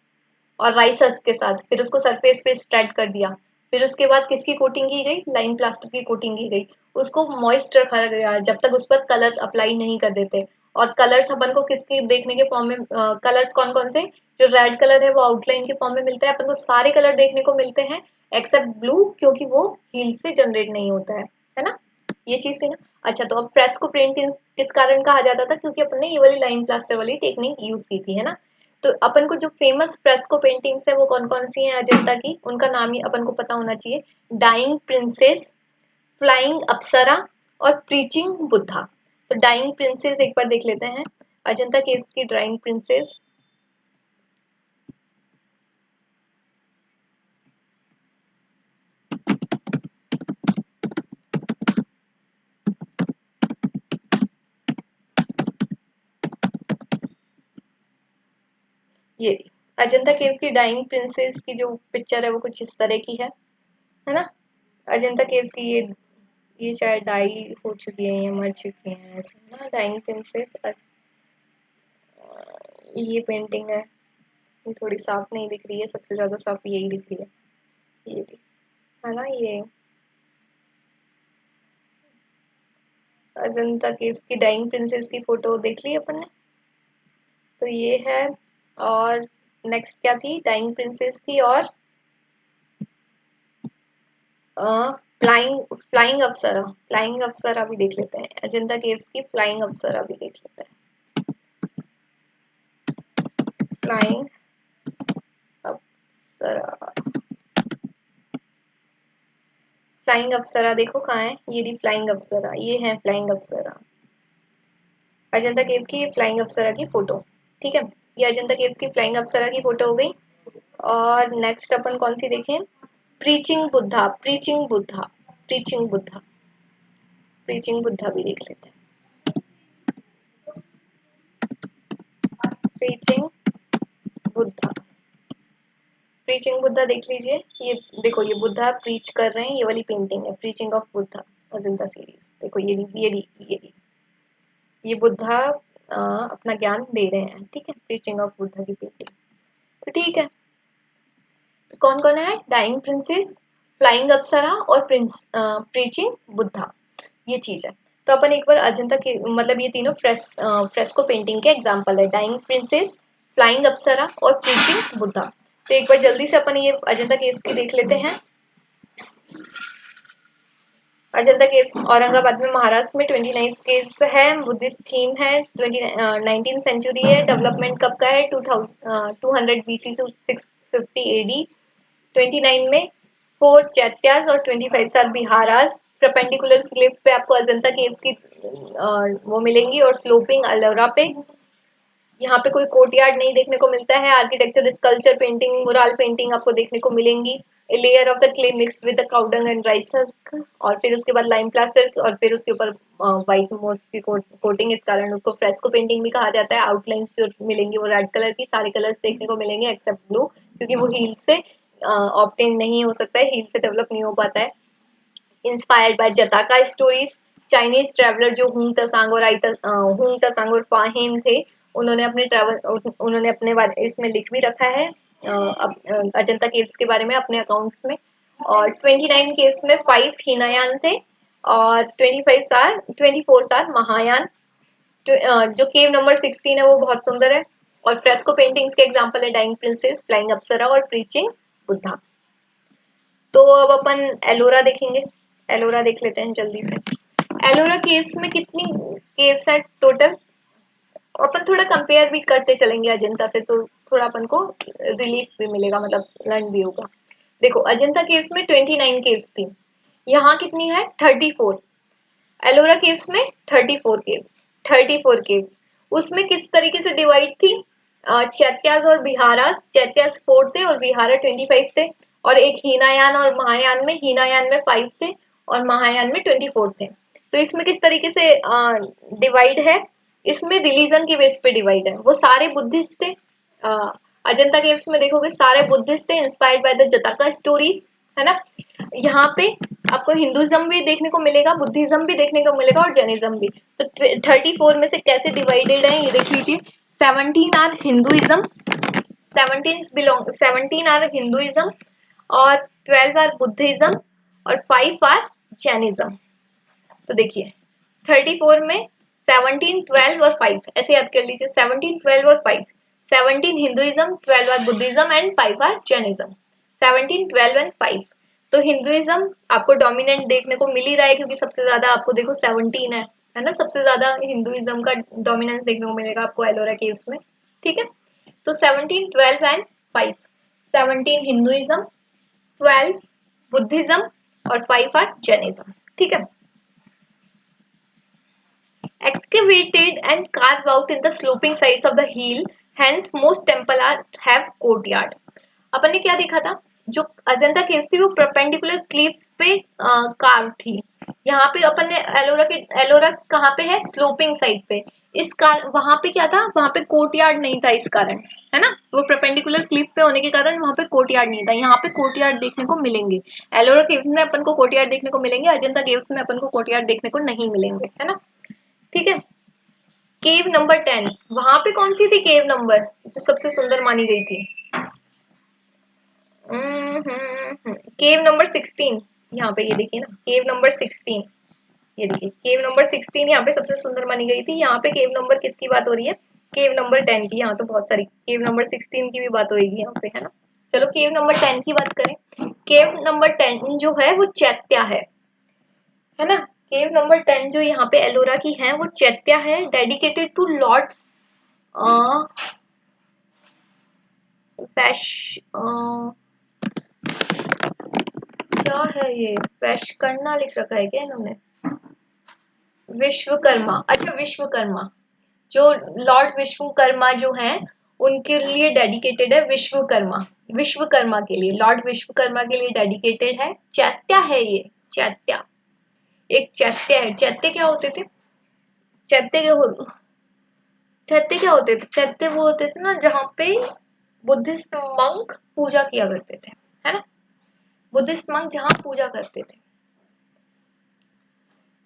और राइस हस्क के साथ, फिर उसको सरफेस पे स्प्रेड कर दिया। फिर उसके बाद किसकी कोटिंग की गई, लाइम प्लास्टर की कोटिंग की गई। उसको मॉइस्ट रखा गया जब तक उस पर कलर अप्लाई नहीं कर देते। और कलर्स अपन को किसके देखने के फॉर्म में, कलर्स कौन कौन से, जो रेड कलर है वो आउटलाइन के फॉर्म में मिलता है, अपन को सारे कलर देखने को मिलते हैं एक्सेप्ट ब्लू, क्योंकि वो हील से जनरेट नहीं होता है ना। ये चीज थी ना। अच्छा, तो अब फ्रेस्को पेंटिंग किस कारण कहा जाता था, क्योंकि अपन ने ये वाली लाइन प्लास्टर वाली टेक्निक यूज की थी, है ना। तो अपन को जो फेमस फ्रेस्को पेंटिंग्स है वो कौन कौन सी हैं अजंता की, उनका नाम ही अपन को पता होना चाहिए। डाइंग प्रिंसेस, फ्लाइंग अप्सरा और प्रीचिंग बुद्धा। तो डाइंग प्रिंसेस एक बार देख लेते हैं, अजंता केव्स की डाइंग प्रिंसेस। ये अजंता केव की डाइंग प्रिंसेस की जो पिक्चर है वो कुछ इस तरह की है ना। अजंता केव्स की ये शायद डाई हो चुकी है या मर चुकी है ऐसे ना, डाइंग प्रिंसेस। ये पेंटिंग है, ये थोड़ी साफ नहीं दिख रही है, सबसे ज्यादा साफ यही दिख रही है, ये है ना। ये अजंता केव्स की डाइंग प्रिंसेस की फोटो देख ली अपन ने, तो ये है। और नेक्स्ट क्या थी, डाइंग प्रिंसेस थी, और फ्लाइंग फ्लाइंग अप्सरा, फ्लाइंग अप्सरा भी देख लेते हैं, अजंता केव्स की फ्लाइंग अप्सरा भी देख लेते हैं। फ्लाइंग अप्सरा, फ्लाइंग अप्सरा देखो कहाँ है, ये रही फ्लाइंग अप्सरा, ये है फ्लाइंग अप्सरा, अजंता केव की फ्लाइंग अप्सरा की फोटो, ठीक है। ये अजंता केव की फ्लाइंग अप्सरा की फोटो हो गई। और नेक्स्ट अपन कौन सी देखें, preaching Buddha, preaching Buddha, preaching Buddha, preaching Buddha भी देख लेते हैं। प्रीचिंग बुद्धा, प्रीचिंग बुद्धा देख लीजिए। ये देखो, ये बुद्धा प्रीच कर रहे हैं, ये वाली पेंटिंग है preaching of Buddha, Ajanta series. देखो ये बुद्धा अपना ज्ञान दे रहे हैं, ठीक है, प्रीचिंग ऑफ बुद्धा की पेंटिंग। तो ठीक है, तो कौन कौन है, डाइंग प्रिंसेस, फ्लाइंग अप्सरा और प्रीचिंग बुद्धा, ये चीज है। तो अपन एक बार अजंता के मतलब ये तीनों फ्रेस्को पेंटिंग के एग्जांपल है, डाइंग प्रिंसेस, फ्लाइंग अप्सरा और प्रीचिंग बुद्धा। तो एक बार जल्दी से अपन ये अजंता केव्स की देख लेते हैं। अजंता केव्स औरंगाबाद में महाराष्ट्र में 29 केव्स है, बुद्धिस्ट थीम है, 19 सेंचुरी है, डेवलपमेंट कब का है, 200 BC से 650 AD। 29 में 4 चैत्यास और 25 सात बिहारास। परपेंडिकुलर क्लिफ पे आपको अजंता केव्स की वो मिलेंगी, और स्लोपिंग अलोरा पे। यहाँ पे कोई कोर्टयार्ड नहीं देखने को मिलता है। Architecture, sculpture painting, mural painting आपको देखने को मिलेंगी। Layer of the clay mix with the cow dung and rice husk, और फिर उसके बाद लाइम प्लास्टर, और फिर उसके ऊपर व्हाइट मोस की कोटिंग, इस कारण उसको फ्रेस्को पेंटिंग भी कहा जाता है। आउटलाइंस जो मिलेंगी वो रेड कलर की, सारे कलर्स देखने को मिलेंगे एक्सेप्ट ब्लू, क्योंकि वो हील से ऑब्टेन नहीं हो सकता है, हील से डेवलप नहीं हो पाता है। Inspired by Jataka stories, Chinese traveller जो हुंग त्सांग और हुंग त्सांग और फाहिन थे, उन्होंने अपने बारे इसमें लिख भी रखा है अजंता केव्स के बारे में अपने अकाउंट्स में। और 29 केव्स में 5 हीनायान थे और 24 महायान। जो केव नंबर 16 है वो बहुत सुंदर है। और फ्रेस्को पेंटिंग्स के एग्जांपल है डाइंग प्रिंसेस, फ्लाइंग अप्सरा और प्रीचिंग बुद्धा। तो अब अपन एलोरा देखेंगे। एलोरा देख लेते हैं जल्दी से। एलोरा केव्स में कितनी केव्स हैं टोटल, अपन थोड़ा कंपेयर भी करते चलेंगे अजंता से, तो थोड़ा अपन को रिलीफ भी मिलेगा, मतलब लर्न भी होगा। देखो अजंता केव्स में 29 केव्स थी, यहाँ कितनी है 34। एलोरा केव्स में 34 केव्स। 34 केव्स उसमें किस तरीके से डिवाइड थी, चैत्यास और बिहारास। चैत्यास 4 थे और बिहारा 25 थे। और एक हीनायान और महायान में, हीनायान में 5 थे और महायान में 24 थे। तो इसमें किस तरीके से डिवाइड है, इसमें रिलीजन के बेस पे डिवाइड है। वो सारे बुद्धिस्ट थे। अजंता केव्स में देखोगे सारे बुद्धिस्ट थे, इंस्पायर्ड बाय द जताका स्टोरीज, है ना। यहाँ पे आपको हिंदुइज्म भी देखने को मिलेगा, बुद्धिज्म भी देखने को मिलेगा और जैनिज्म भी। तो 34 में से कैसे डिवाइडेड है ये देख लीजिए। 17 आर हिंदुइज्म, 17 आर हिंदुइज्म और 12 आर बुद्धिज्म और 5 आर जैनिज्म। तो देखिए 34 में 17, 12 और 5 ऐसे याद कर लीजिए। 17, 12 और 5। 17 Hinduism, 12 are Buddhism and 5 are Jainism. 17, 12 and 5। तो हिंदुइज्म आपको डोमिनेंट देखने को मिल ही रहा है, क्योंकि सबसे ज्यादा आपको देखो 17 है ना, सबसे ज्यादा हिंदुइज्म का डोमिनेंस देखने को मिलेगा आपको एलोरा केव्स में। ठीक है, तो 17, 12 एंड 5। 17 हिंदुइज्म, 12 बुद्धिज्म और 5 आर जैनिज्म। ठीक है। Excavated and carved out in the sloping sides of the hill, hence most temple have courtyard। अपन ने क्या देखा था, जो अजंता केव्स थी वो परपेंडिकुलर क्लिफ पे कार्व थी। यहाँ पे अपन ने एलोरा कहाँ पे है, स्लोपिंग साइड पे। वहां पे क्या था, वहां पे कोर्टयार्ड नहीं था, इस कारण, है ना। वो परपेंडिकुलर क्लिफ पे होने के कारण वहां पे कोर्टयार्ड नहीं था। यहाँ पे कोर्टयार्ड देखने को मिलेंगे। एलोरा केव्स में अपन को कोर्टयार्ड देखने को मिलेंगे, अजंता केव्स में अपन को कोर्टयार्ड देखने को नहीं मिलेंगे, है ना। ठीक है। केव नंबर 10, वहां पे कौन सी थी केव नंबर जो सबसे सुंदर मानी गई थी, केव नंबर 16। यहाँ पे ये देखिए ना, केव नंबर 16, ये देखिए केव नंबर 16 यहाँ पे सबसे सुंदर मानी गई थी। यहाँ पे केव नंबर किसकी बात हो रही है, केव नंबर 10 की। यहाँ तो बहुत सारी केव नंबर 16 की भी बात होगी यहाँ पे, है ना। चलो केव नंबर 10 की बात करें। केव नंबर 10 जो है वो चैत्या है ना। केव नंबर 10 जो यहाँ पे एलोरा की है वो चैत्या है, डेडिकेटेड टू लॉर्ड क्या है ये, वैश्वकर्मा लिख रखा है क्या इन्होंने, विश्वकर्मा। अच्छा विश्वकर्मा, जो लॉर्ड विश्वकर्मा जो है उनके लिए डेडिकेटेड है विश्वकर्मा। विश्वकर्मा के लिए, लॉर्ड विश्वकर्मा के लिए डेडिकेटेड है। चैत्या है ये, चैत्या एक चैत्य है। चैत्य क्या होते थे, चैत्य क्या हो चैत्य क्या होते थे, चैत्य वो होते थे ना जहाँ पे बुद्धिस्ट मंक पूजा किया करते थे, है ना। बुद्धिस्ट मंक जहाँ पूजा करते थे।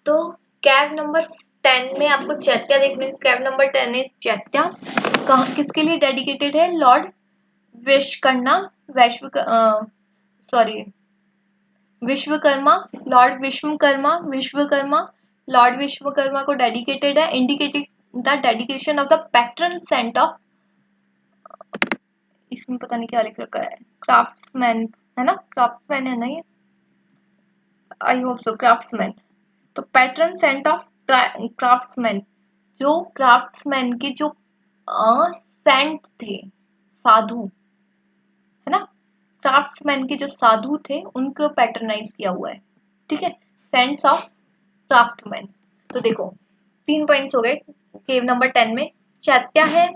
तो कैव नंबर 10 में आपको चैत्या देखने, कैव नंबर 10 इज चैत्या। कहाँ किसके लिए डेडिकेटेड है, lord Vishwakarma, sorry Vishwakarma, lord Vishwakarma, lord Vishwakarma को डेडिकेटेड है, indicating the dedication of the patron saint of, इसमें पता नहीं क्या लिख रखा है, क्राफ्ट्समैन, है ना, क्राफ्ट्समैन है ना ये, आई होप सो क्राफ्ट्समैन। तो पैट्रन सेंट ऑफ क्राफ्ट्समैन, जो क्राफ्ट्समैन के जो सेंट थे, साधु, है ना, क्राफ्ट्समैन के जो साधु थे उनको पैट्रनाइज किया हुआ है। ठीक है, सेंट्स ऑफ क्राफ्टमैन। तो देखो 3 पॉइंट्स हो गए केव नंबर 10 में। चैत्या है,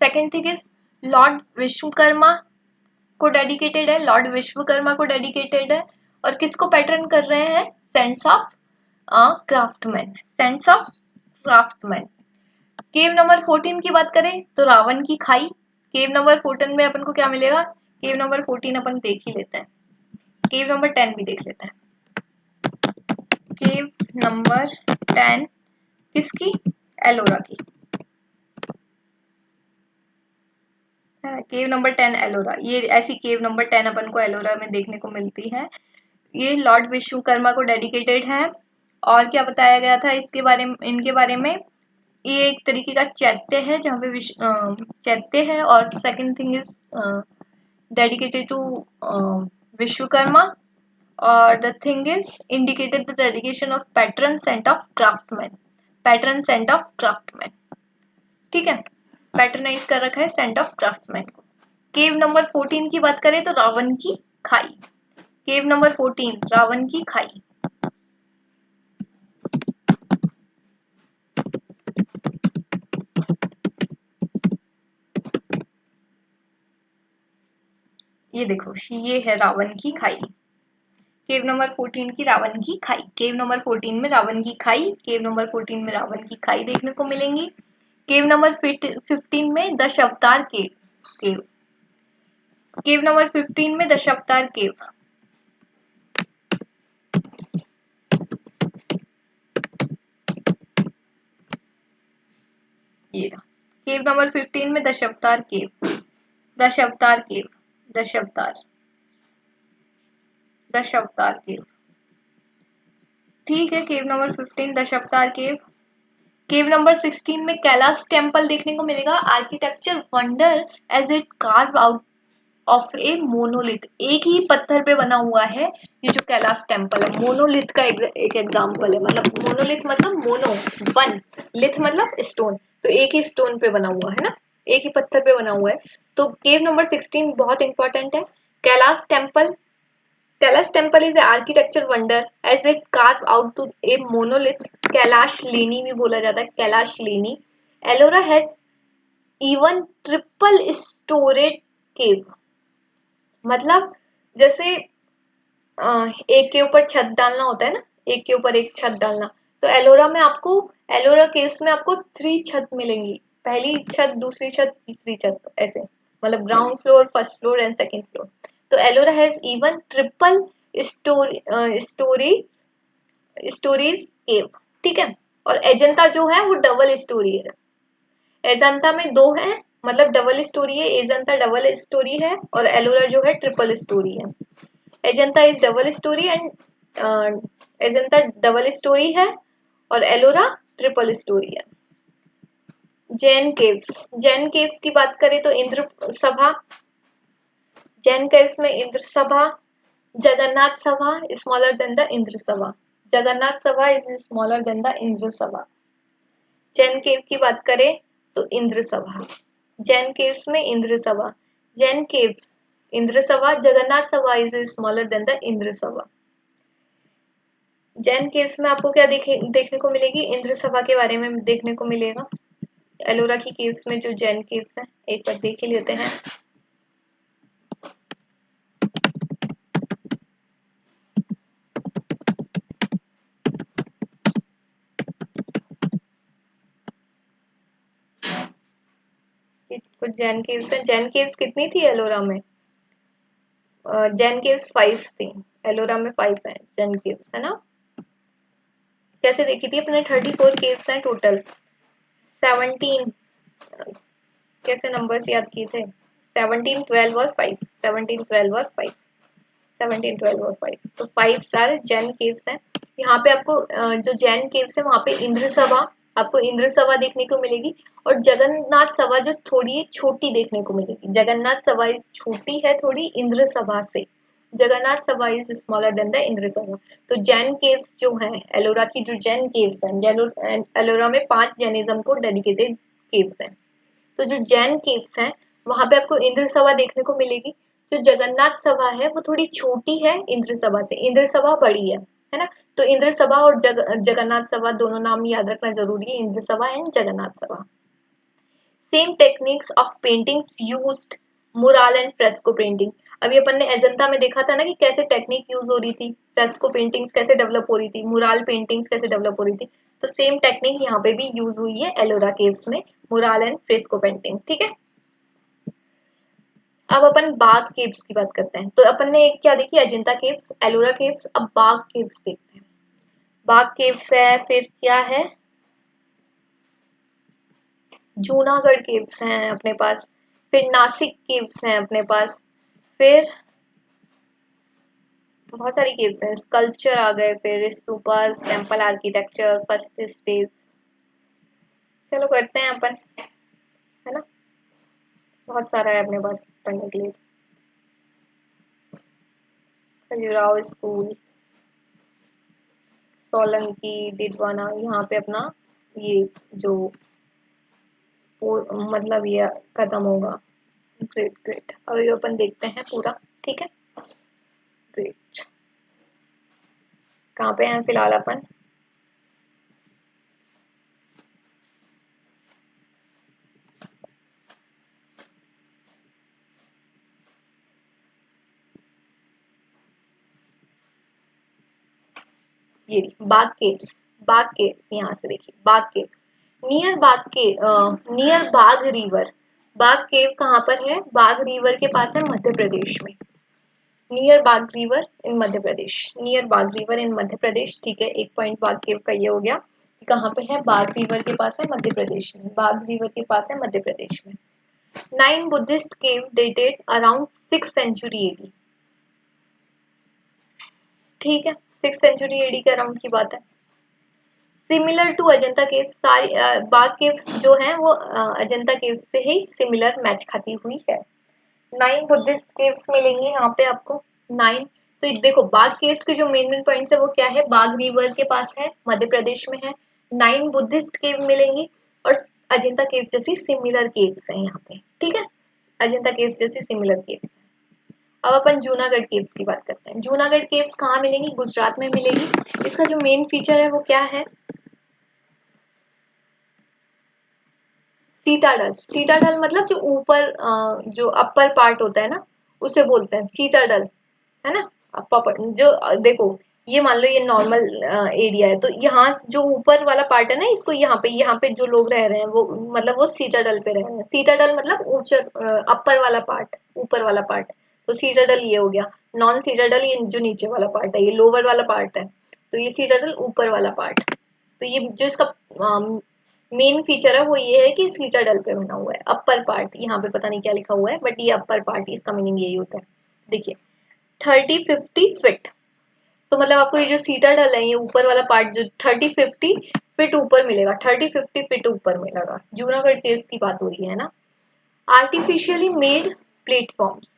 second thing is Lord Vishwakarma को डेडिकेटेड है, लॉर्ड विश्वकर्मा को डेडिकेटेड है। और किसको पैटर्न कर रहे हैं, saints of craftsman, saints of craftsman. Cave number 14 की बात करें तो रावण की खाई। केव नंबर 14 में अपन को क्या मिलेगा, केव नंबर 14 अपन देख ही लेते हैं, केव नंबर 10 भी देख लेते हैं। केव नंबर 10 किसकी? एलोरा की। केव नंबर 10 एलोरा, ये ऐसी केव नंबर 10 अपन को एलोरा में देखने को मिलती है। ये लॉर्ड विश्वकर्मा को डेडिकेटेड है। और क्या बताया गया था इसके बारे में, इनके बारे में? ये एक तरीके का चैत्य है जहाँ पे चैत्य है। और second thing is dedicated to Vishwakarma. और the thing is indicated the dedication of patron saint of craftsman, patron saint of craftsman. ठीक है, पैटर्नाइज कर रखा है सेंट ऑफ क्राफ्टमैन को। केव नंबर 14 की बात करें तो रावण की खाई। केव नंबर 14 रावण की खाई। ये देखो, ये है रावण की खाई। केव नंबर 14 की रावण की खाई। केव नंबर 14 में रावण की खाई, केव नंबर 14 में रावण की खाई देखने को मिलेंगी। केव नंबर 15 में दशावतार केव। केव केव नंबर 15 में दशावतार केव। ये रहा केव नंबर 15 में दशावतार केव। दशावतार केव, दशावतार, दशावतार केव। ठीक है, cave number 15 Dashavatar cave. Cave number 16 में कैलाश टेम्पल देखने को मिलेगा। Architecture wonder as it carve out of a monolith, एक ही पत्थर पे बना हुआ है ये जो कैलाश टेम्पल है। मोनोलिथ का एक एग्जाम्पल है, मतलब मोनोलिथ मतलब मोनो, वन, लिथ मतलब स्टोन, तो एक ही स्टोन पे बना हुआ है ना, एक ही पत्थर पे बना हुआ है। तो केव नंबर 16 बहुत इंपॉर्टेंट है। Kailash temple, Kailash temple is a architecture wonder as it carve out to a monolith. Kailash Leni भी बोला जाता है, Kailash Leni. Ellora has even triple storeyed cave, मतलब जैसे एक के ऊपर छत डालना होता है ना, एक के ऊपर एक छत डालना, तो एलोरा में आपको, एलोरा केव्स में आपको 3 छत मिलेंगी। पहली छत, दूसरी छत, तीसरी छत, ऐसे, मतलब ground floor, first floor and second floor. तो Ellora has even triple storey storeys cave. ठीक है, और एजेंटा जो है वो डबल स्टोरी है। एजेंटा में 2 है, मतलब डबल स्टोरी है। एजेंटा डबल स्टोरी है और एलोरा जो है ट्रिपल स्टोरी है। Agenda is double storey and agenda double storey है और एलोरा ट्रिपल स्टोरी है। जैन केव्स, जैन केव्स की बात करें तो इंद्र सभा, जैन केव्स में इंद्र सभा, जगन्नाथ सभा स्मॉलर देन द इंद्र सभा, जगन्नाथ सभा is smaller than the Indra सभा। जैन केव की बात करें तो इंद्र सभा, जैन केव्स में इंद्र सभा, जैन केव्स इंद्र सभा, जगन्नाथ सभा is smaller than the Indra सभा। जैन केव्स में आपको क्या देखने को मिलेगी? इंद्र सभा के बारे में देखने को मिलेगा। एलोरा की केव्स में जो जैन केव्स हैं एक बार देख ही लेते हैं। कुछ जैन केव्स हैं। जैन केव्स कितनी थी एलोरा में? जैन केव्स 5 थी, एलोरा में 5 है जैन केव्स, है ना। कैसे देखी थी अपने? 34 केव्स हैं टोटल। 17 कैसे नंबर्स याद किए थे? 17, 12 और 5, 17, 12 और 5, 17, 12 और 5, तो 5 सारे जैन केव्स हैं। यहाँ पे आपको जो जैन केव्स है वहां पे इंद्र सभा, आपको इंद्र सभा देखने को मिलेगी। और जगन्नाथ सभा जो थोड़ी छोटी देखने को मिलेगी। जगन्नाथ सभा छोटी है थोड़ी इंद्र सभा से, जगन्नाथ सभा is smaller than the Indra सभा। तो जैन केव्स जो है, एलोरा की जो जैन केव्स हैं, एलोरा में 5 जैनिज्म को डेडिकेटेड केव्स हैं। तो जो जैन केव्स हैं वहां पे आपको इंद्र सभा देखने को मिलेगी। जो जगन्नाथ सभा है वो थोड़ी छोटी है इंद्र सभा से, इंद्र सभा बड़ी है ना। तो इंद्र सभा और जगन्नाथ सभा दोनों नाम याद रखना जरूरी है, इंद्र सभा एंड जगन्नाथ सभा। Same techniques of paintings used mural and fresco painting. अभी अपन ने एजेंटा में देखा था ना कि कैसे टेक्निक यूज हो रही थी, फ्रेस्को पेंटिंग्स कैसे डेवलप हो रही थी, मुराल पेंटिंग्स कैसे डेवलप हो रही थी। तो सेम टेक्निक यहाँ पे भी यूज हुई है एलोरा केव्स में, मुराल एंड फ्रेस्को पेंटिंग। ठीक है, अब अपन बाग केव्स की बात करते हैं। तो अपन ने क्या देखी? अजंता केव्स, एलोरा केव्स, अब बाग केव्स देखते हैं। बाग केव्स है, फिर क्या है, जूनागढ़ केव्स हैं अपने पास, फिर नासिक केव्स हैं अपने पास, फिर बहुत सारी केव्स हैं, स्कल्पचर आ गए, फिर stupas, temple architecture, first stage. चलो करते हैं अपन, है ना, बहुत सारा है अपने पास पढ़ने के लिए। खजुराहो स्कूल, सोलंकी, डिडवाना, यहाँ पे अपना ये जो मतलब ये खत्म होगा। ग्रेट ग्रेट, अभी अपन देखते हैं पूरा, ठीक है, ग्रेट। कहाँ पे हैं फिलहाल अपन, ये बाग केव्स, बाग केव्स, यहाँ से देखिए बाग केव्स, नियर बाग के नियर बाग रिवर। बाग केव कहाँ पर है, बाग रिवर के पास है मध्य प्रदेश में। Near Bagh river in Madhya Pradesh, near Bagh river in Madhya Pradesh, ठीक है, एक पॉइंट बाग केव का ये हो गया। कहाँ पे है, बाग रिवर के पास है मध्य प्रदेश में, बाग रिवर के पास है मध्य प्रदेश में। 9 Buddhist cave dated around 6th century AD, ठीक है, 6th सेंचुरी एडी के अराउंड की बात है। सिमिलर टू अजंता केव्स, सारी बाग केव्स जो हैं वो अजंता केव्स से ही सिमिलर मैच खाती हुई है। 9 बुद्धिस्ट केव्स मिलेंगे यहाँ पे आपको, 9। तो देखो बाग केव्स के जो मेन मेन पॉइंट्स है वो क्या है, बाग रिवर के पास है, मध्य प्रदेश में है। 9 बुद्धिस्ट केव मिलेंगी, और अजंता केव्स जैसी सिमिलर केव्स है यहाँ पे, ठीक है, अजंता केव्स जैसी सिमिलर केव्स। अब अपन जूनागढ़ केव्स की बात करते हैं। जूनागढ़ केव्स कहाँ मिलेंगी, गुजरात में मिलेगी। इसका जो मेन फीचर है वो क्या है, सीताडल। सीताडल मतलब जो ऊपर जो अपर पार्ट होता है ना, उसे बोलते हैं सीताडल, है ना। अपर जो देखो, ये मान लो ये नॉर्मल एरिया है, तो यहाँ जो ऊपर वाला पार्ट है ना, इसको यहाँ पे जो लोग रह रहे हैं वो मतलब वो सीताडल पे रह रहे हैं। सीताडल मतलब ऊंचा, अपर वाला पार्ट, ऊपर वाला पार्ट, तो सीताडल ये हो गया। नॉन सीताडल ये जो नीचे वाला पार्ट है, ये लोअर वाला पार्ट है, तो ये सीताडल ऊपर वाला पार्ट। तो ये जो इसका मेन फीचर है वो ये है कि सीटाडल पे बना हुआ है, अपर पार्ट, यहाँ पे पता नहीं क्या लिखा हुआ है, बट ये अपर पार्ट, इसका मीनिंग यही होता है। देखिए 30-50 फीट, तो मतलब आपको ये जो सीटाडल है, ये ऊपर वाला पार्ट जो 30-50 फीट ऊपर मिलेगा, 30-50 फीट ऊपर मिलेगा। जूनागढ़ केव्स की बात हो रही है ना। Artificially made platforms,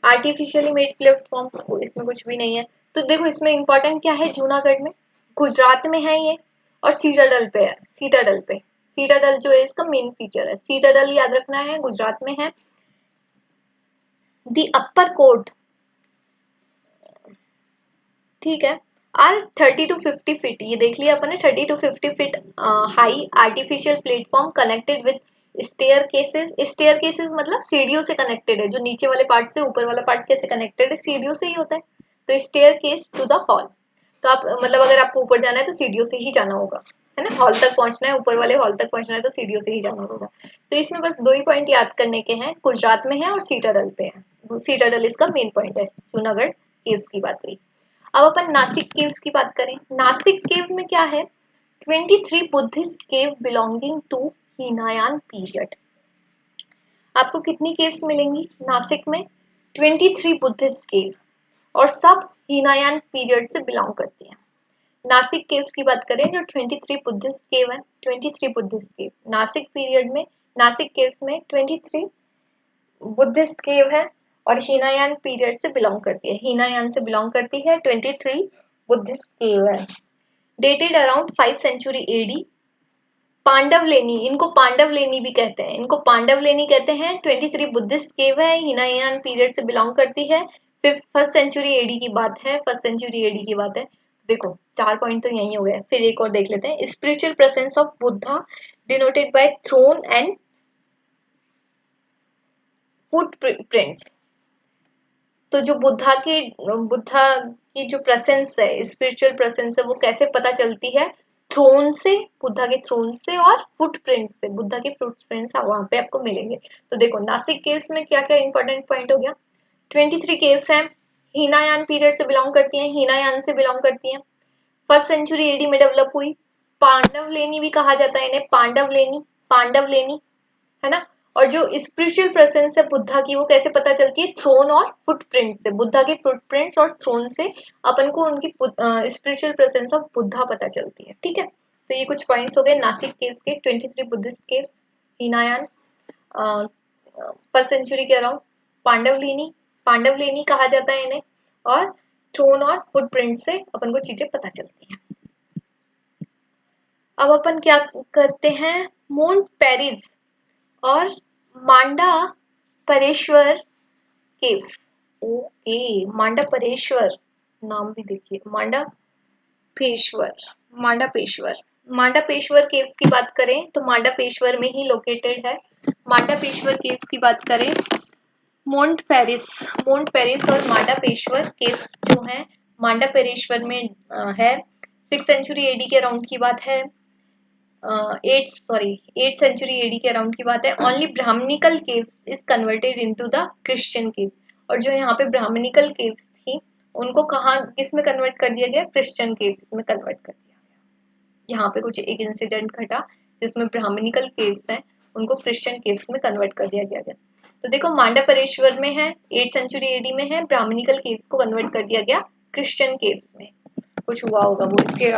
artificially made platform, इसमें कुछ भी नहीं है। तो देखो इसमें इंपॉर्टेंट क्या है, जूनागढ़ में, गुजरात में है ये, और सीटाडल पे है, सीटाडल पे, सीटाडल जो है इसका मेन फीचर है, सीटाडल याद रखना है, गुजरात में है। दी अपर कोर्ट, ठीक है, आर 30-50 फीट, ये देख लिया अपन ने, 30-50 feet high artificial platform connected with staircases. Staircases मतलब सीढ़ियों से कनेक्टेड है, जो नीचे वाले पार्ट से ऊपर वाला पार्ट कैसे कनेक्टेड है, सीढ़ियों से ही होता है। तो staircase to the hall, तो आप मतलब अगर आपको ऊपर जाना है तो सीढ़ियों से ही जाना होगा, है ना, हॉल तक पहुंचना है, ऊपर वाले हॉल तक पहुंचना है तो सीढ़ियों से ही जाना होगा। तो इसमें बस दो ही पॉइंट याद करने के हैं, गुजरात में है और सीटाडल पे है। सीटाडल इसका मेन पॉइंट है। जूनागढ़ केव्स की बात हुई। अब अपन नासिक केव्स की बात करें। नासिक केव में क्या है, 23 Buddhist cave belonging to Hinayana period. आपको कितनी केव्स मिलेंगी नासिक में, 23 बुद्धिस्ट केव, और सब हीनायान पीरियड से बिलोंग करती हैं। नासिक केव्स की बात करें, जो 23 बुद्धिस्ट केव है, 23 बुद्धिस्ट केव नासिक पीरियड में, नासिक केव्स में 23 बुद्धिस्ट केव है, और हीनायान पीरियड से बिलोंग करती है, हीनायान से बिलोंग करती है, 23 बुद्धिस्ट केव है, डेटेड अराउंड 5 सेंचुरी एडी। पांडवलेनी, इनको पांडवलेनी भी कहते हैं, इनको पांडवलेनी कहते हैं। 23 बुद्धिस्ट केव है, हीनायान पीरियड से बिलोंग करती है, फर्स्ट सेंचुरी एडी की बात है, फर्स्ट सेंचुरी एडी की बात है। देखो 4 पॉइंट तो यही हो गए, फिर एक और देख लेते हैं। Spiritual presence of Buddha denoted by throne and footprints. तो जो बुद्धा की जो प्रेजेंस है, स्पिरिचुअल प्रेजेंस है, वो कैसे पता चलती है, थ्रोन से, बुद्धा के थ्रोन से, और फुटप्रिंट से, बुद्धा के फुटप्रिंट्स वहां पे आपको मिलेंगे। तो देखो नासिक केव्स में क्या क्या इंपॉर्टेंट पॉइंट हो गया, 23 केव्स हैं, हीनायान पीरियड से बिलोंग करती हैं, हीनायान से बिलोंग करती हैं। फर्स्ट सेंचुरी एडी में डेवलप हुई। पांडवलेनी भी कहा जाता है इन्हें, पांडवलेनी है ना। और जो स्पिरिचुअल प्रेजेंस है बुद्धा की वो कैसे पता चलती है, थ्रोन और फुटप्रिंट से, बुद्धा के फुटप्रिंट्स और थ्रोन से अपन को उनकी स्पिरिचुअल प्रेजेंस ऑफ बुद्धा पता चलती है। ठीक है, तो ये कुछ पॉइंट्स हो गए नासिक केव्स के, 23 बुद्धिस्ट केव्स, हीनायान, फर्स्ट सेंचुरी के अराउंड, पांडवलेनी कहा जाता है इन्हें, और थ्रोन और फुटप्रिंट से अपन को चीजें पता चलती हैं। अब अपन क्या करते हैं, मोंट पेरिस और मांडा परेश्वर केव्स। ओके, मांडा परेश्वर नाम भी देखिए, पेशवर मांडा पेशवर केव्स की बात करें तो मांडा पेशवर में ही लोकेटेड है। मांडा पेशवर केव्स की बात करें, मोंट पेरिस और मांडा पेशवर केव्स जो है मांडा पेरेश्वर में है। 6th सेंचुरी एडी के अराउंड की बात है, 8th सेंचुरी एडी के अराउंड की बात है। Only Brahmanical caves is converted into the Christian caves. और जो यहाँ पे ब्राह्मणिकल केव्स थी उनको कहाँ किस में कन्वर्ट कर दिया गया, क्रिश्चियन केव्स में कन्वर्ट कर दिया गया। यहाँ पे कुछ एक इंसिडेंट घटा जिसमें ब्राह्मणिकल केव्स हैं उनको क्रिश्चियन केव्स में कन्वर्ट कर दिया गया। तो देखो मांडा परेश्वर में है, 8th सेंचुरी एडी में है, ब्राह्मणिकल केव्स को कन्वर्ट कर दिया गया क्रिश्चियन केव्स में। कुछ हुआ होगा वो इसके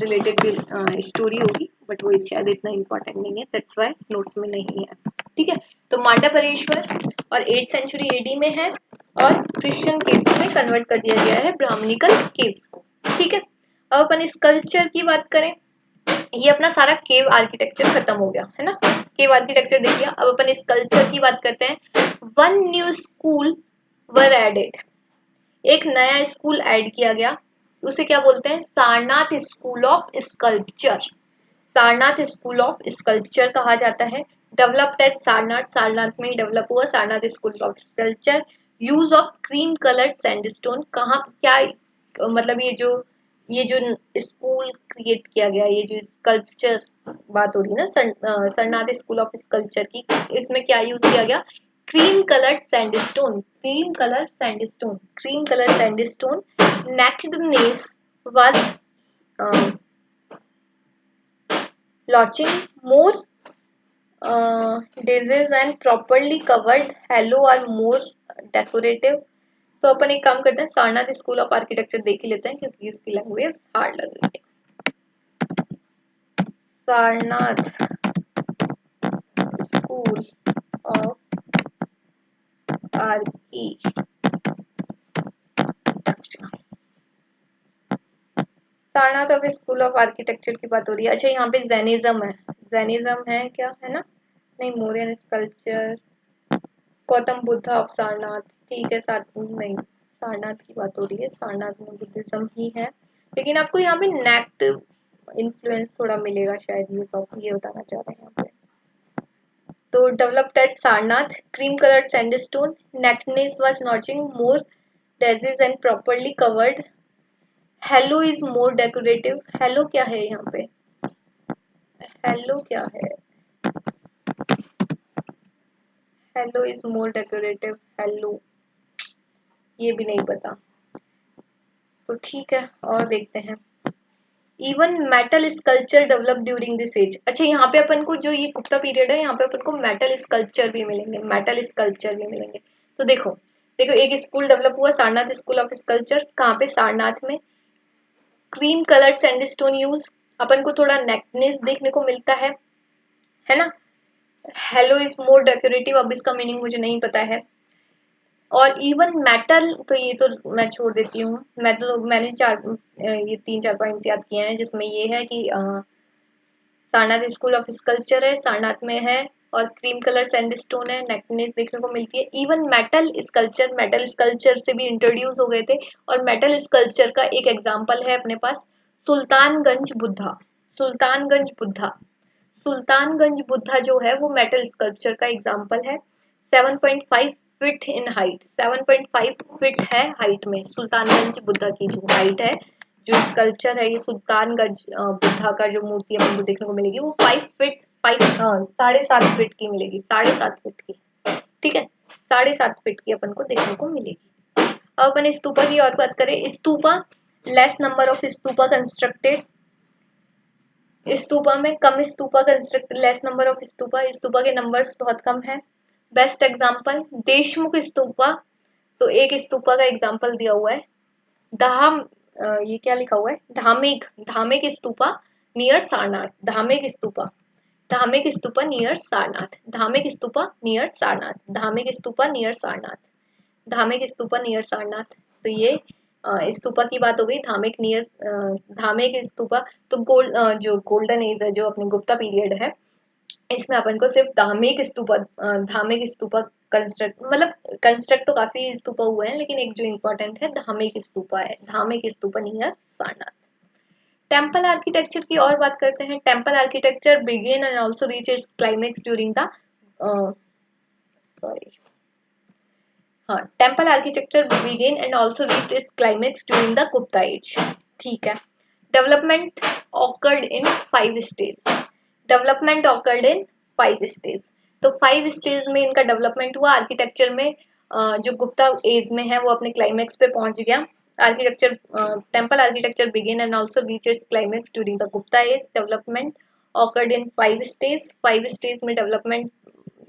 रिलेटेड भी स्टोरी होगी, बट वो शायद इतना इम्पोर्टेंट नहीं है, दैट्स व्हाई नोट्स में नहीं है। ठीक है, तो मांडा परेश्वर और 8th सेंचुरी एडी में है और क्रिश्चियन केव्स में कन्वर्ट कर दिया गया है ब्राह्मणिकल केव्स को। ठीक है, अब अपन स्कल्पचर की बात करें, ये अपना सारा केव आर्किटेक्चर खत्म हो गया है ना, केव आर्किटेक्चर देख लिया। अब अपन स्कल्पचर की बात करते हैं। वन न्यू स्कूल वर एडेड, एक नया स्कूल ऐड किया गया, उसे क्या बोलते हैं, Sarnath school of sculpture. Sarnath school of sculpture कहा जाता है। डेवलप्ड एट सारनाथ में ही डेवलप हुआ Sarnath school of sculpture. Use of cream coloured sandstone, कहाँ क्या मतलब ये जो स्कूल क्रिएट किया गया, ये जो स्कल्पचर बात हो रही है ना सरनाथ स्कूल ऑफ स्कल्पचर की, इसमें क्या यूज किया गया, क्रीम कलर्ड सैंडस्टोन। नेक्डनेस was launching more daisies and properly covered halo are more decorative। तो अपन एक काम करते हैं, सारनाथ स्कूल ऑफ आर्किटेक्चर देख ही लेते हैं क्योंकि इसकी लैंग्वेज हार्ड लग रही है। Sarnath school of architecture, Sarnath of school of architecture की बात हो रही है। अच्छा, यहाँ पे जैनिज्म है क्या, है ना, नहीं, मोरियन स्कल्पचर, गौतम बुद्धा ऑफ सारनाथ, ठीक है, नहीं, सारनाथ की बात हो रही है, सारनाथ में बुद्धिज्म ही है, लेकिन आपको यहाँ पे नेक्ट इन्फ्लुएंस थोड़ा मिलेगा शायद, ये बताना चाह रहे हैं यहाँ पे। तो developed at Sarnath, cream coloured sandstone, nakedness was notching more डेजिस and properly covered, halo is more decorative. Halo क्या है यहाँ पे, हेलो क्या है, halo is more decorative, halo ये भी नहीं पता, तो ठीक है और देखते हैं। Even metal sculpture develop during this age. अच्छा, यहाँ पे अपन को जो ये गुप्ता पीरियड है यहाँ पे अपन को मेटल स्कल्पचर भी मिलेंगे। तो देखो एक स्कूल डेवलप हुआ सारनाथ स्कूल ऑफ स्कल्पचर, कहाँ पे, सारनाथ में। क्रीम कलर्ड सैंडस्टोन यूज, अपन को थोड़ा नेकनेस देखने को मिलता है ना। हेलो इज मोर डेकोरेटिव, अब इसका मीनिंग मुझे नहीं पता है। और इवन मेटल, तो ये तो मैं छोड़ देती हूँ, मैंने ये 3-4 पॉइंट्स याद किए हैं जिसमें ये है कि सारनाथ स्कूल ऑफ स्कल्पचर है, सारनाथ में है, और क्रीम कलर सैंडस्टोन है, नेकनेस देखने को मिलती है। इवन मेटल स्कल्पचर से भी इंट्रोड्यूस हो गए थे। और मेटल स्कल्पचर का एक एग्जांपल है अपने पास, सुल्तानगंज बुद्धा। सुल्तानगंज बुद्धा जो है वो मेटल स्कल्पचर का एग्जांपल है। 7.5 फीट इन हाइट, 7.5 फीट है हाइट में सुल्तानगंज बुद्धा की जो हाइट है। जो स्कल्पचर है ये सुल्तानगंज बुद्धा का जो मूर्ति अपन को देखने को मिलेगी वो 7.5 फीट की मिलेगी, 7.5 फीट की। ठीक है, 7.5 फीट की अपन को देखने को मिलेगी। अब अपन स्तूपा की और बात करें, stupa less number of stupa constructed, stupa में कम stupa construct, less number of stupa, stupa के नंबर्स बहुत कम है। बेस्ट एग्जांपल देशमुख स्तूपा, तो एक स्तूपा का एग्जांपल दिया हुआ है। धाम ये क्या लिखा हुआ है, Dhamek, Dhamek stupa near Sarnath, Dhamek stupa, Dhamek stupa near Sarnath, Dhamek stupa near Sarnath, Dhamek stupa near Sarnath, Dhamek stupa near Sarnath. तो ये स्तूपा की बात हो गई, धामिक नियर धामिक स्तूपा। तो जो गोल्डन एज है, जो अपनी गुप्ता पीरियड है, इसमें अपन को सिर्फ धामिक स्तूपा, धामिक स्तूपा कंस्ट्रक्ट, मतलब कंस्ट्रक्ट तो काफी स्तूपा हुए हैं, लेकिन एक जो इम्पोर्टेंट है धामिक स्तूपा है, Dhamek stupa near Sarnath. Temple architecture की और बात करते हैं। Temple architecture begin and also reach its climax during the sorry हाँ, temple architecture begin and also reach its climax during the Gupta age. ठीक है। Development occurred in 5 stage, development occurred in 5 stage. तो 5 stage में इनका development हुआ architecture में। जो Gupta age में है वो अपने क्लाइमेक्स पे पहुंच गया। Architecture, temple architecture begin and also reach its climax during the Gupta age. Development occurred in 5 stage, 5 stage में डेवलपमेंट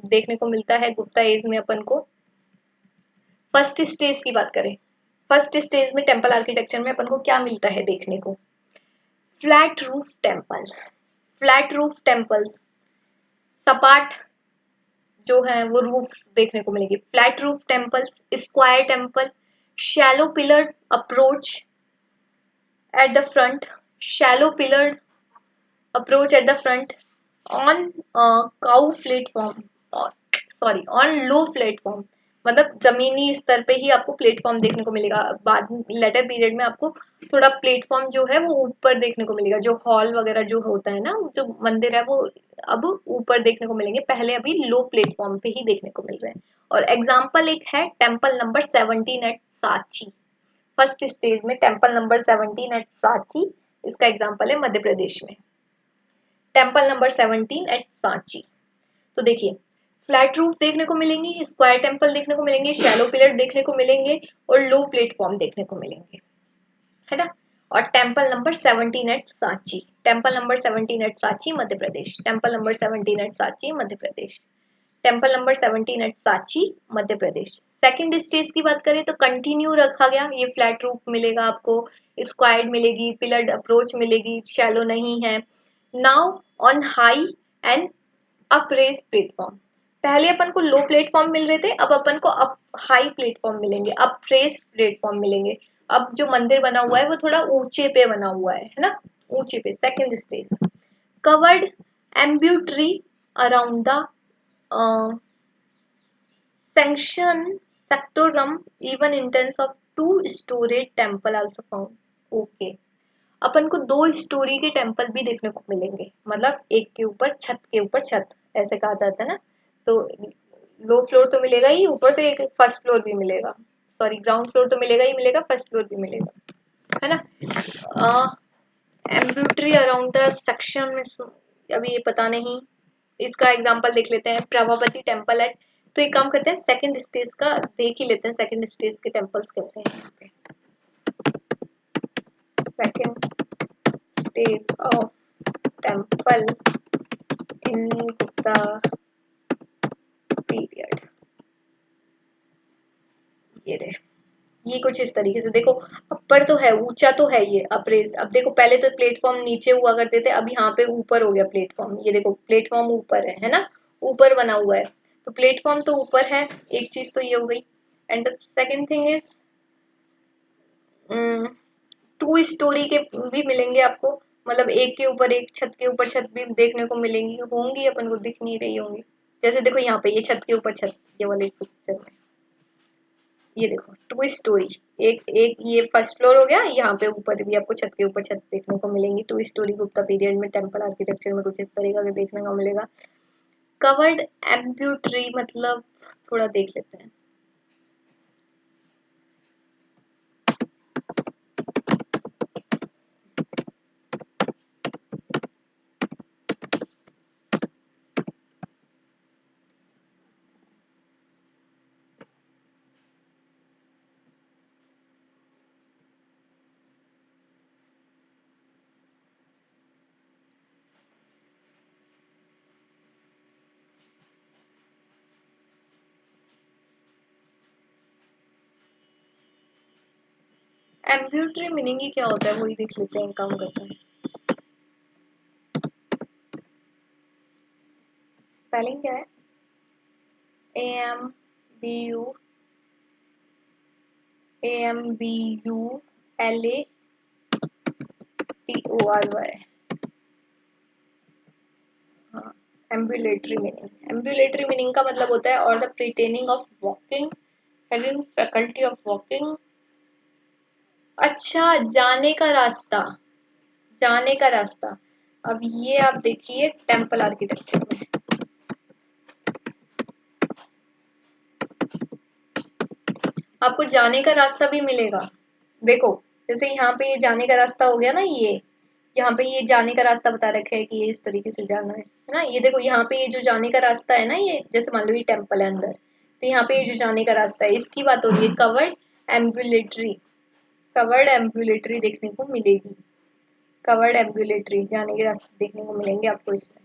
देखने को मिलता है गुप्ता एज में अपन को। फर्स्ट स्टेज की बात करें, फर्स्ट स्टेज में टेम्पल आर्किटेक्चर में अपन को क्या मिलता है देखने को, flat roof temples, flat roof temples, सपाट जो है वो रूफ्स देखने को मिलेगी, flat roof temples, square temple, shallow pillared approach at the front, shallow pillared approach at the front, on cow platform, sorry on low platform, मतलब जमीनी स्तर पे ही आपको प्लेटफॉर्म देखने को मिलेगा। बाद लेटर पीरियड में आपको थोड़ा प्लेटफॉर्म जो है वो ऊपर देखने को मिलेगा, जो हॉल वगैरह जो होता है ना, जो मंदिर है वो अब ऊपर देखने को मिलेंगे, पहले अभी लो प्लेटफॉर्म पे ही देखने को मिल रहे हैं। और एग्जाम्पल एक है temple number 17 at Sanchi, first stage में टेम्पल नंबर 17 एट सांची, इसका एग्जाम्पल है मध्य प्रदेश में, टेम्पल नंबर 17 एट सांची। तो देखिए फ्लैट रूफ देखने को मिलेंगे, स्क्वायर टेम्पल देखने को मिलेंगे, शैलो पिलर देखने को मिलेंगे और लो प्लेटफॉर्म देखने को मिलेंगे, है ना। और temple number 17 at Sanchi, temple number 17 at Sanchi Madhya Pradesh, temple number 17 at Sanchi Madhya Pradesh, temple number 17 at Sanchi Madhya Pradesh. Second stage की बात करें तो कंटिन्यू रखा गया, ये फ्लैट रूफ मिलेगा आपको, स्क्वायर्ड मिलेगी, पिलर्ड अप्रोच मिलेगी, शैलो नहीं है। Now on high and upraised platform, पहले अपन को लो प्लेटफॉर्म मिल रहे थे, अब अपन को अप हाई प्लेटफॉर्म मिलेंगे, अप्रेस प्लेटफॉर्म मिलेंगे। अब जो मंदिर बना हुआ है वो थोड़ा ऊंचे पे बना हुआ है ना, ऊंचे पे। Second stage covered ambulatory around the section sanctorum, even instance of 2 storey temple also found. Okay, अपन को 2 स्टोरी के टेम्पल भी देखने को मिलेंगे, मतलब एक के ऊपर छत के ऊपर छत, ऐसे कहा जाता है ना। तो लो फ्लोर तो मिलेगा ही, ऊपर से एक फर्स्ट फ्लोर भी मिलेगा, सॉरी ग्राउंड फ्लोर तो मिलेगा ही मिलेगा, फर्स्ट फ्लोर भी मिलेगा, है ना। एम्ब्यूटरी अराउंड द सेक्शन में अभी ये पता नहीं, इसका एग्जांपल देख लेते हैं, प्रभावती टेम्पल है। तो एक काम करते हैं, सेकंड स्टेज का देख ही लेते हैं, सेकंड स्टेज के टेम्पल्स कैसे हैं। Second stage of temple in Gupta period, ये रहे, ये कुछ इस तरीके से देखो, अपर तो है, ऊंचा तो है ये अप्रेस। अब देखो पहले तो प्लेटफॉर्म नीचे हुआ करते थे, अब यहाँ पे ऊपर हो गया प्लेटफॉर्म, ये देखो प्लेटफॉर्म ऊपर है ना, ऊपर बना हुआ है, तो प्लेटफॉर्म तो ऊपर है, एक चीज तो ये हो गई। And the second thing is 2 story के भी मिलेंगे आपको, मतलब एक के ऊपर एक, छत के ऊपर छत भी देखने को मिलेंगी, होंगी अपन को दिख नहीं रही होंगी। जैसे देखो यहाँ पे ये छत के ऊपर छत, ये वाले पिक्चर में ये देखो 2 स्टोरी, एक एक ये फर्स्ट फ्लोर हो गया, यहाँ पे ऊपर भी आपको छत के ऊपर छत देखने को मिलेंगी। 2 स्टोरी गुप्ता पीरियड में टेम्पल आर्किटेक्चर में कुछ इस तरीका का देखने को मिलेगा। कवर्ड एम्ब्यूट्री मतलब थोड़ा देख लेते हैं। एम्ब्यूटरी मीनिंग ही क्या होता है वही देख लेते हैं, काम करते हैं। स्पेलिंग क्या है? AMBU AMBULATORY। हाँ, एम्बुलेटरी मीनिंग। एम्बुलेटरी मीनिंग का मतलब होता है और the pertaining of walking, having faculty of walking. अच्छा, जाने का रास्ता, जाने का रास्ता। अब ये आप देखिए टेम्पल आर्किटेक्चर में, आपको जाने का रास्ता भी मिलेगा। देखो, जैसे यहाँ पे ये जाने का रास्ता हो गया ना, ये यहाँ पे ये जाने का रास्ता बता रखा है कि ये इस तरीके से जाना है ना। ये देखो यहाँ पे ये जो जाने का रास्ता है ना, ये जैसे मान लो ये टेम्पल है अंदर, तो यहाँ पे ये जो जाने का रास्ता है इसकी बात हो रही है। कवर्ड एम्बुलेटरी, कवर्ड एम्बुलेटरी देखने को मिलेगी। कवर्ड एम्बुलेटरी, जाने के रास्ते देखने को मिलेंगे आपको इसमें।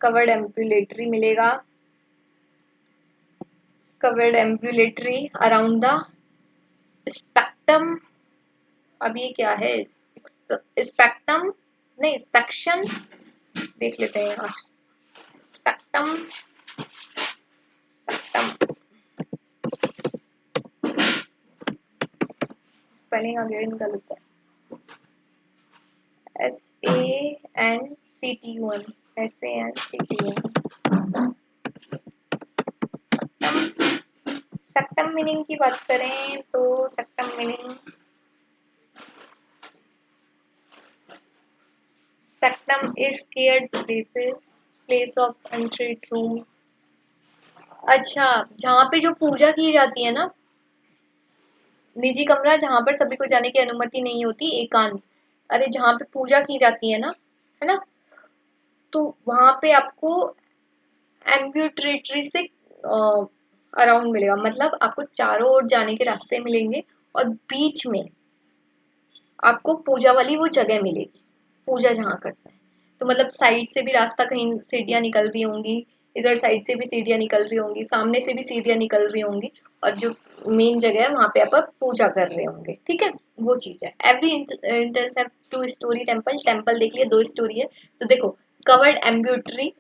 कवर्ड एम्बुलेटरी मिलेगा, covered ambulatory around the spectrum. अब ये क्या है? स्पेक्ट्रम नहीं, सेक्शन देख लेते हैं यहाँ। स्पेक्ट्रम, स्पेक्ट्रम स्पेलिंग अगेन इनका लगता है SANCTUN, SANCTUN। सेक्टम मीनिंग की बात करें तो sanctum meaning, sanctum is sacred places, place of untried room. अच्छा, जहाँ पे जो पूजा की जाती है ना, निजी कमरा जहाँ पर सभी को जाने की अनुमति नहीं होती, एकांत। अरे जहाँ पे पूजा की जाती है ना, है ना, तो वहां पे आपको एम्ब्यूटरेटरी से अराउंड मिलेगा, मतलब आपको चारों ओर जाने के रास्ते मिलेंगे और बीच में आपको पूजा वाली वो जगह मिलेगी, पूजा जहाँ करते हैं। तो मतलब साइड से भी रास्ता, कहीं सीढ़ियाँ निकल रही होंगी, इधर साइड से भी सीढ़ियाँ निकल रही होंगी, सामने से भी सीढ़ियाँ निकल रही होंगी, और जो मेन जगह है वहां पे आप पूजा कर रहे होंगे। ठीक है, वो चीज है। Every instance have two storey temple, temple देख लिया, दो स्टोरी है। तो देखो, कवर्ड एम्ब्यूटरी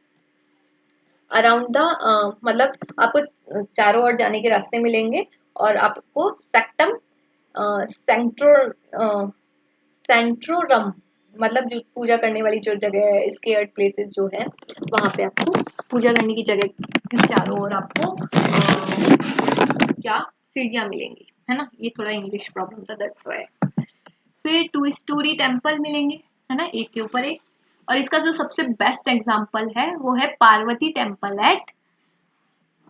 अराउंड द, मतलब आपको चारों ओर जाने के रास्ते मिलेंगे, और आपको सेक्टम, सेंट्रो सेंट्रोरम, मतलब जो पूजा करने वाली जो जगह है, स्केयर्ड प्लेसेस जो है, वहां पे आपको पूजा करने की जगह के चारों ओर आपको क्या सीढ़ियां मिलेंगी, है ना। ये थोड़ा इंग्लिश प्रॉब्लम था, दैट्स व्हाई। फिर टू स्टोरी टेम्पल मिलेंगे, है ना, एक के ऊपर एक। और इसका जो सबसे बेस्ट एग्जांपल है वो है पार्वती टेम्पल एट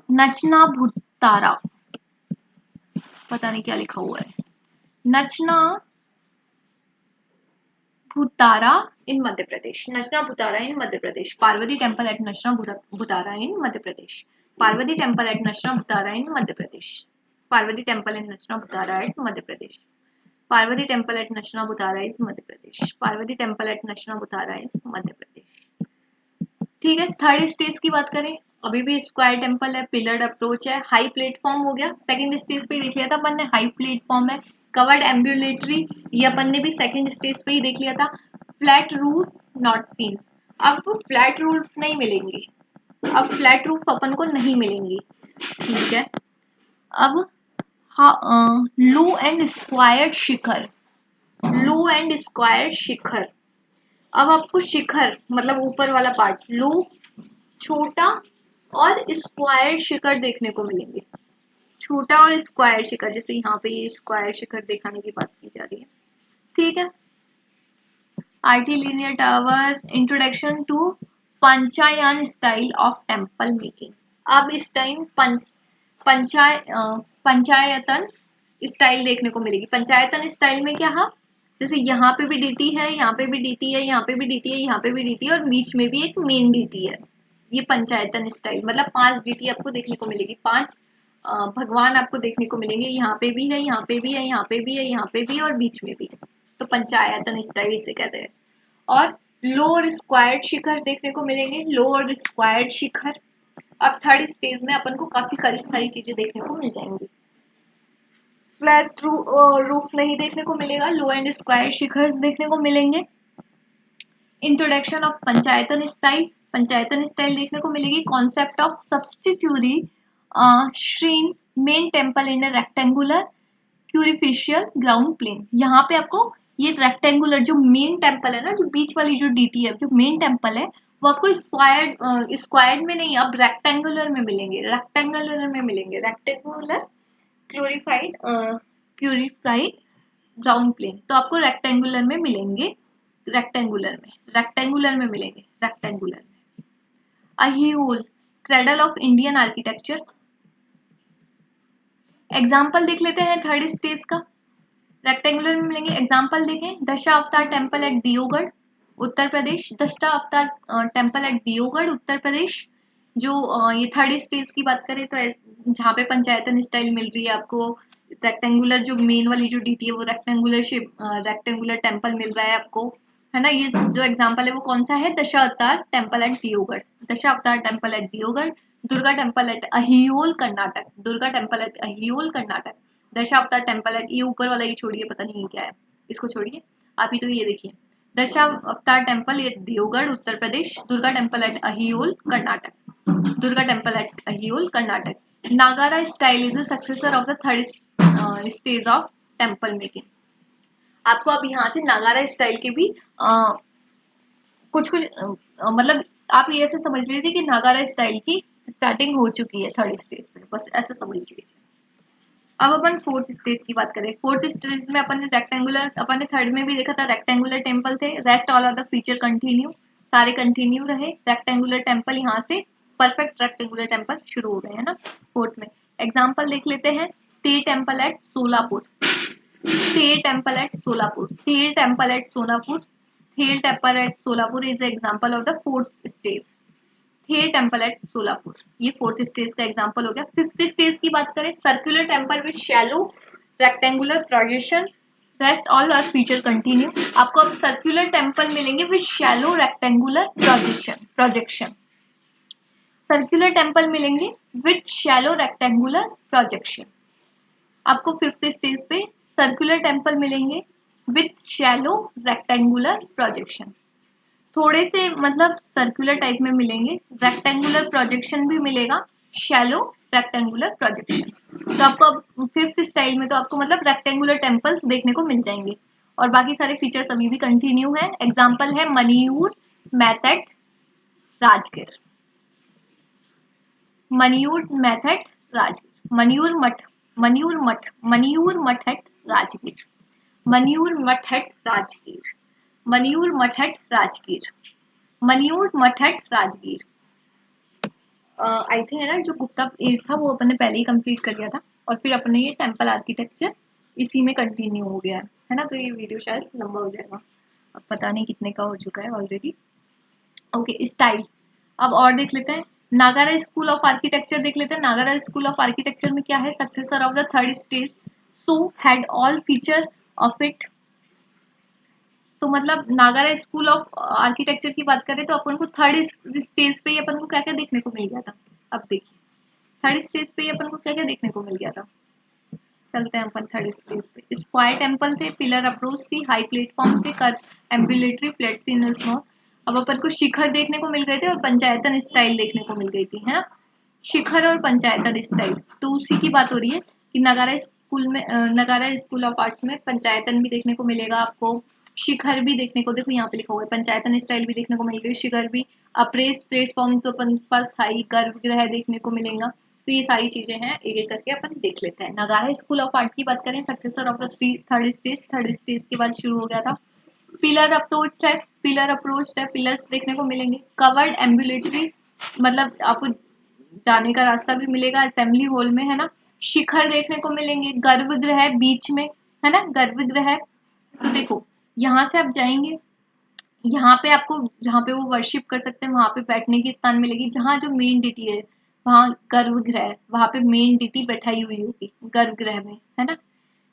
नचना भुतारा। पता नहीं क्या लिखा हुआ है, Nachna Bhutara in Madhya Pradesh, Nachna Bhutara in Madhya Pradesh. Parvati temple at Nachna Bhutara in Madhya Pradesh. Parvati temple at Nachna Bhutara in Madhya Pradesh. Parvati temple at Nachna Bhutara at Madhya Pradesh. Parvati temple at Nachna Bhutara is Madhya Pradesh. Parvati temple at Nachna Bhutara is Madhya Pradesh. ठीक है, थर्ड स्टेज की बात करें, अभी भी स्क्वायर टेम्पल है, पिलर्ड अप्रोच है, हाई प्लेटफॉर्म हो गया। सेकंड स्टेज पे देख लिया था अपन ने, हाई प्लेटफॉर्म है। कवर्ड एम्बुलेटरी, ये अपन ने भी सेकंड स्टेज पे ही देख लिया था। फ्लैट रूफ नॉट सीन, अब फ्लैट रूफ नहीं मिलेंगे, अब फ्लैट रूफ अपन को नहीं मिलेंगी। ठीक है, अब हाँ, low and squared shikhara, low and squared shikhara. अब आपको शिखर मतलब ऊपर वाला पार्ट, लो छोटा और स्क्वायर शिखर देखने को मिलेंगे। छोटा और स्क्वायर शिखर, जैसे यहाँ पे ये स्क्वायर शिखर दिखाने की बात की जा रही है। ठीक है, आरटी linear tower, introduction to panchayan style of temple making. अब इस टाइम पंचायतन स्टाइल देखने को मिलेगी। पंचायतन स्टाइल में क्या है, जैसे यहाँ पे भी डीटी है, यहाँ पे भी डीटी है, यहाँ पे भी डीटी है, यहाँ पे भी डीटी है, और बीच में भी एक मेन डीटी है। ये पंचायतन स्टाइल मतलब 5 डीटी आपको देखने को मिलेगी, 5 भगवान आपको देखने को मिलेंगे। यहाँ पे भी है, यहाँ पे भी है, यहाँ पे भी है, यहाँ पे भी, और बीच में भी है। तो पंचायतन स्टाइल इसे कहते हैं। और लोअर स्क्वायर्ड शिखर देखने को मिलेंगे, लोअर स्क्वायर्ड शिखर। अब थर्ड स्टेज में अपन को काफी सारी चीजें देखने को मिल जाएंगी। फ्लैट रूफ नहीं देखने को मिलेगा, लो एंड स्क्वायर शिखर्स देखने को मिलेंगे। इंट्रोडक्शन ऑफ पंचायतन स्टाइल देखने को मिलेगी। Concept of subsidiary shrine main temple in a rectangular क्यूरिफिशियल ग्राउंड प्लेन। यहाँ पे आपको ये रेक्टेंगुलर जो मेन टेम्पल है ना, जो बीच वाली जो डीटी है, जो मेन टेम्पल है, वो आपको स्क्वायर्ड में नहीं, अब रेक्टेंगुलर में मिलेंगे, रेक्टेंगुलर क्यूरिफाइड ग्राउंड प्लेन। तो आपको रेक्टेंगुलर में मिलेंगे, रेक्टेंगुलर में। Aihole cradle of Indian architecture. Example देख लेते हैं थर्ड स्टेज का, रेक्टेंगुलर में मिलेंगे। एग्जाम्पल देखें, Dashavatara temple at Deogarh Uttar Pradesh, Dashavatara temple at Deogarh Uttar Pradesh. जो ये थर्ड स्टेज की बात करें तो जहाँ पे पंचायतन स्टाइल मिल रही है आपको, रेक्टेंगुलर जो मेन वाली जो डीटी है वो रेक्टेंगुलर टेम्पल मिल रहा है आपको, है ना। ये जो एग्जाम्पल है वो कौन सा है, Dashavatara temple at Deogarh, Dashavatara temple at Deogarh. Durga temple at Aihole Karnataka, Durga temple at Aihole Karnataka. Dashavatara temple at, ये ऊपर वाला ये छोड़िए, पता नहीं क्या है, इसको छोड़िए, आप ही तो ये देखिए, Dashavatara temple at Deogarh Uttar Pradesh, Durga temple at Aihole Karnataka, Durga temple at Aihole Karnataka. Nagara style is the successor of the third stage of temple making. आपको अब यहाँ से नागारा स्टाइल के भी कुछ मतलब आप ये ऐसे समझ लीजिए कि नागारा स्टाइल की स्टार्टिंग हो चुकी है थर्ड स्टेज पे, बस ऐसे समझ लीजिए। अब अपन फोर्थ स्टेज की बात करें, फोर्थ स्टेज में अपन ने रेक्टेंगुलर, अपन ने थर्ड में भी देखा था रेक्टेंगुलर टेम्पल थे, rest all of the feature continue, सारे कंटिन्यू रहे। रेक्टेंगुलर टेम्पल यहाँ से परफेक्ट रेक्टेंगुलर टेम्पल शुरू हो गए, है ना। फोर्थ में एग्जाम्पल देख लेते हैं, T temple at Solapur, Their temple at Solapur. Their temple at Solapur. Their temple at Solapur is the example of the fourth stage. Their temple at Solapur. ये फोर्थ स्टेज का एग्जाम्पल हो गया। Fifth stage की बात करें, circular temple with shallow rectangular projection, rest all are feature continue. आपको अब circular temple मिलेंगे with shallow rectangular projection, circular temple मिलेंगे विथ शैलो रेक्टेंगुलर प्रोजेक्शन। आपको फिफ्थ स्टेज पे सर्कुलर टेम्पल मिलेंगे विथ शैलो रेक्टेंगुलर प्रोजेक्शन, थोड़े से मतलब सर्कुलर टाइप में मिलेंगे, रेक्टेंगुलर प्रोजेक्शन भी मिलेगा, शैलो रेक्टेंगुलर प्रोजेक्शन। तो आपको अब फिफ्थ स्टाइल में तो आपको मतलब रेक्टेंगुलर टेम्पल्स देखने को मिल जाएंगे, और बाकी सारे फीचर्स अभी भी कंटिन्यू है। एग्जाम्पल है मनियूर मैथड राजगीर, मनियूर मैथड राजगीर, मनियूर मठ एट राजगीर, मनियूर मठ एट राजगीर, मनियूर मठ एट राजगीर, मनियूर मठ एट राजगीर। आई थिंक है ना, जो गुप्ता एज था वो अपन ने पहले ही कंप्लीट कर लिया था, और फिर अपने ये टेम्पल आर्किटेक्चर इसी में कंटिन्यू हो गया है ना। तो ये वीडियो शायद लंबा हो जाएगा, अब पता नहीं कितने का हो चुका है ऑलरेडी। ओके, स्टाइल अब और देख लेते हैं। नागारा स्कूल ऑफ आर्किटेक्चर देख लेते हैं। नागारा स्कूल ऑफ आर्किटेक्चर में क्या है, successor of the third stage, so had all feature of it. तो मतलब नागारा स्कूल ऑफ आर्किटेक्चर की बात करें तो अपन को थर्ड स्टेज पे अपन को क्या क्या देखने को मिल गया था। अब देखिए थर्ड स्टेज पे अपन को क्या क्या देखने को मिल गया था। चलते हैं अपन थर्ड स्टेज पे। स्क्वायर टेम्पल थे, पिलर अप्रोच थी, हाई प्लेटफॉर्म थे, एम्बुलेटरी प्लेट्स इन स्नो। अब अपन को शिखर देखने को मिल गए थे और पंचायतन स्टाइल देखने को मिल गई थी, है ना। शिखर और पंचायतन स्टाइल, तो उसी की बात हो रही है कि नगारा स्कूल में नगारा स्कूल ऑफ आर्ट्स में पंचायतन भी देखने को मिलेगा आपको, शिखर भी देखने को, देखो यहाँ पे लिखा हुआ है पंचायतन स्टाइल भी देखने को मिलेगी, शिखर भी। अप्रेस प्लेटफॉर्म तो अपन पास था ही, गर्भगृह देखने को मिलेगा। तो ये सारी चीजें हैं, एक एक करके अपन देख लेते हैं। नगारा स्कूल ऑफ आर्ट की बात करें, successor of the third stage के बाद शुरू हो गया था। पिलर अप्रोच है, पिलर्स देखने को मिलेंगे। कवर्ड एम्बुलेटरी, मतलब आपको जाने का रास्ता भी मिलेगा असेंबली हॉल में, है ना। शिखर देखने को मिलेंगे, गर्भगृह बीच में, है ना, गर्भगृह। तो देखो यहाँ से आप जाएंगे, यहाँ पे आपको जहाँ पे वो वर्शिप कर सकते हैं वहां पे बैठने की स्थान मिलेगी। जहाँ जो मेन डिटी है वहाँ गर्भगृह, वहां पे मेन डिटी बैठाई हुई होगी गर्भगृह में, है ना।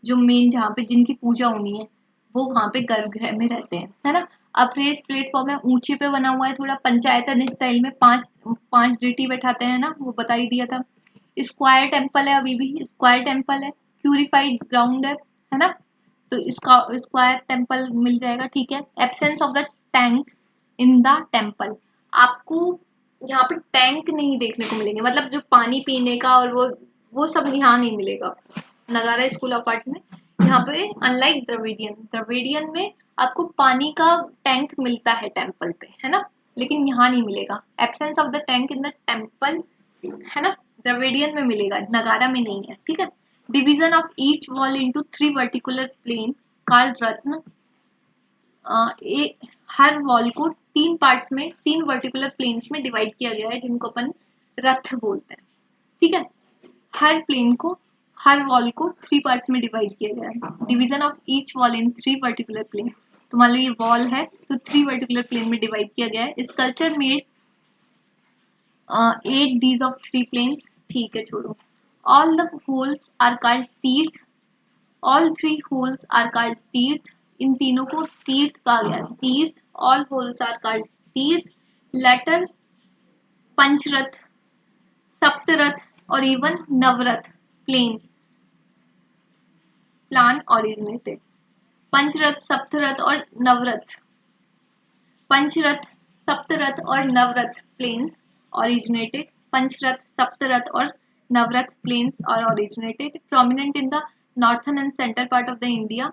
जो मेन जहाँ पे जिनकी पूजा होनी है वो वहां पे गर्भगृह में रहते हैं, है ना। अप्रेस प्लेटफॉर्म है, ऊंचे पे बना हुआ है, थोड़ा पंचायतन स्टाइल में, पांच पांच डिटी बैठाते हैं ना, वो बता ही दिया था। स्क्वायर टेम्पल है, अभी भी स्क्वायर टेम्पल है। प्यूरिफाइड ग्राउंड है ना, तो इसका स्क्वायर टेम्पल मिल जाएगा, ठीक है। Absence of the tank in the temple, आपको यहाँ पे टैंक नहीं देखने को मिलेंगे, मतलब जो पानी पीने का और वो सब यहाँ नहीं मिलेगा नगारा स्कूल ऑफ आर्ट में। यहाँ पे अनलाइक द्रविडियन में आपको पानी का टैंक मिलता है टेम्पल पे, है ना, लेकिन यहाँ नहीं मिलेगा। Absence of the tank in the temple, है ना, द्रविडियन में मिलेगा, नगारा में नहीं है, ठीक है। Division of each wall into 3 vertical plane called रत्न, हर वॉल को 3 पार्ट्स में 3 वर्टिकुलर प्लेन्स में डिवाइड किया गया है, जिनको अपन रथ बोलते हैं, ठीक है। हर प्लेन को, हर वॉल को 3 पार्ट्स में डिवाइड किया गया है। Division of each wall in 3 vertical plane, तो मान लो ये वॉल है तो 3 वर्टिकुलर प्लेन में डिवाइड किया गया है। स्कल्पचर मेड 8 डीज ऑफ 3 प्लेन्स, ठीक है, छोड़ो। All the holes are called tirtha, all 3 holes are called tirtha, इन तीनों को तीर्थ कहा गया, तीर्थ। All holes are called tirtha. Later pancharatha, saptaratha और even navaratha plane plan originated. Pancharatha, saptaratha और नवरथ, पंचरथ, सप्तरथ और नवरथ प्लेन्स originated, पंचरथ, सप्तरथ और navaratha plains are originated prominent in the northern and central part of the India,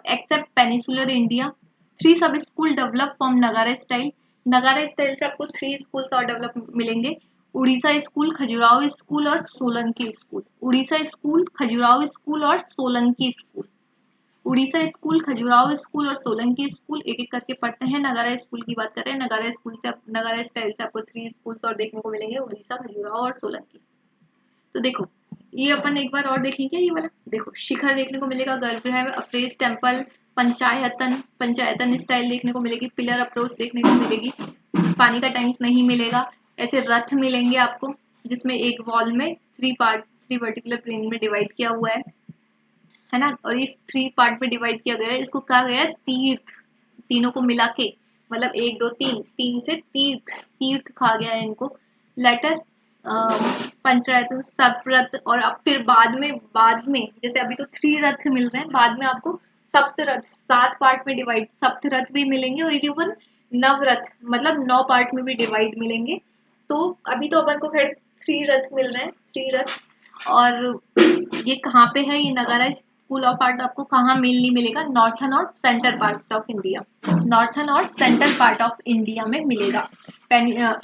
except peninsular India. 3 sub school develop from Nagara style, नगारा style से आपको 3 schools और develop मिलेंगे, Orissa school, Khajuraho school और Solanki school. Orissa school, Khajuraho school और Solanki school. Orissa school, Khajuraho school और Solanki school, एक एक करके पढ़ते हैं। नगारा स्कूल की बात करें, नगारा स्कूल से, नगारा स्टाइल से आपको 3 स्कूल्स और देखने को मिलेंगे, उड़ीसा, खजुराहो और सोलंकी। तो देखो ये अपन एक बार और देखेंगे, ये वाला देखो, शिखर देखने को मिलेगा, गर्भगृह में अप्रेस टेम्पल, पंचायतन स्टाइल देखने को मिलेगी, पिलर अप्रोच देखने को मिलेगी, पानी का टैंक नहीं मिलेगा। ऐसे रथ मिलेंगे आपको, जिसमें एक वॉल में 3 वर्टिकुलर प्लेन में डिवाइड किया हुआ है ना, और इस 3 पार्ट में डिवाइड किया गया है, इसको कहा गया है तीर्थ। तीनों को मिला के, मतलब 1 2 3, 3 से तीर्थ, तीर्थ कहा गया है इनको। लेटर पंचरथ, सप्तरथ, और अब फिर बाद में जैसे अभी तो 3 रथ मिल रहे हैं, बाद में आपको सप्तरथ 7 पार्ट में डिवाइड सप्तरथ भी मिलेंगे, और इवन नवरथ मतलब 9 पार्ट में भी डिवाइड मिलेंगे। तो अभी तो अपन को खैर 3 रथ मिल रहे हैं, 3 रथ। और ये कहाँ पे है, ये नगारा स्कूल ऑफ आर्ट आपको कहाँ मेनली मिलेगा, नॉर्थन और central part of India, northern और सेंट्रल पार्ट ऑफ इंडिया में मिलेगा,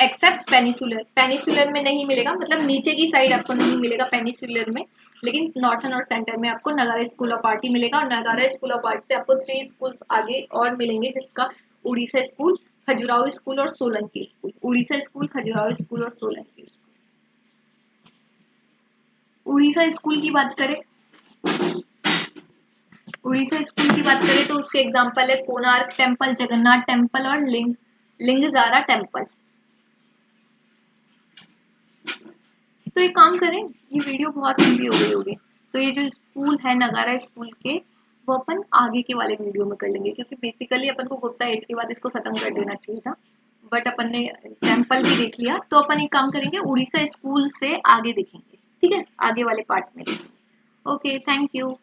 एक्सेप्ट पेनिसुलर। पेनिसुलर में नहीं मिलेगा, मतलब नीचे की साइड आपको नहीं मिलेगा पेनिसुलर में, लेकिन नॉर्थन और सेंटर में आपको नगारा स्कूल ऑफ आर्ट ही मिलेगा। और नगारा स्कूल ऑफ आर्ट से आपको 3 स्कूल्स आगे और मिलेंगे, जिसका उड़ीसा स्कूल, खजुराहो स्कूल और Solanki school. Orissa school, Khajuraho school और सोलंकी स्कूल। उड़ीसा स्कूल की बात करें, उड़ीसा स्कूल की बात करें तो उसके एग्जाम्पल है कोणार्क टेम्पल, जगन्नाथ टेम्पल और लिंगजारा टेम्पल। तो एक काम करें, ये वीडियो बहुत लंबी हो गई होगी, तो ये जो स्कूल है नगारा स्कूल के, वो अपन आगे के वाले वीडियो में कर लेंगे, क्योंकि बेसिकली अपन को गुप्ता एज के बाद इसको खत्म कर देना चाहिए था, बट अपन ने टेम्पल भी देख लिया, तो अपन एक काम करेंगे, उड़ीसा स्कूल से आगे देखेंगे, ठीक है, आगे वाले पार्ट में। Okay, thank you.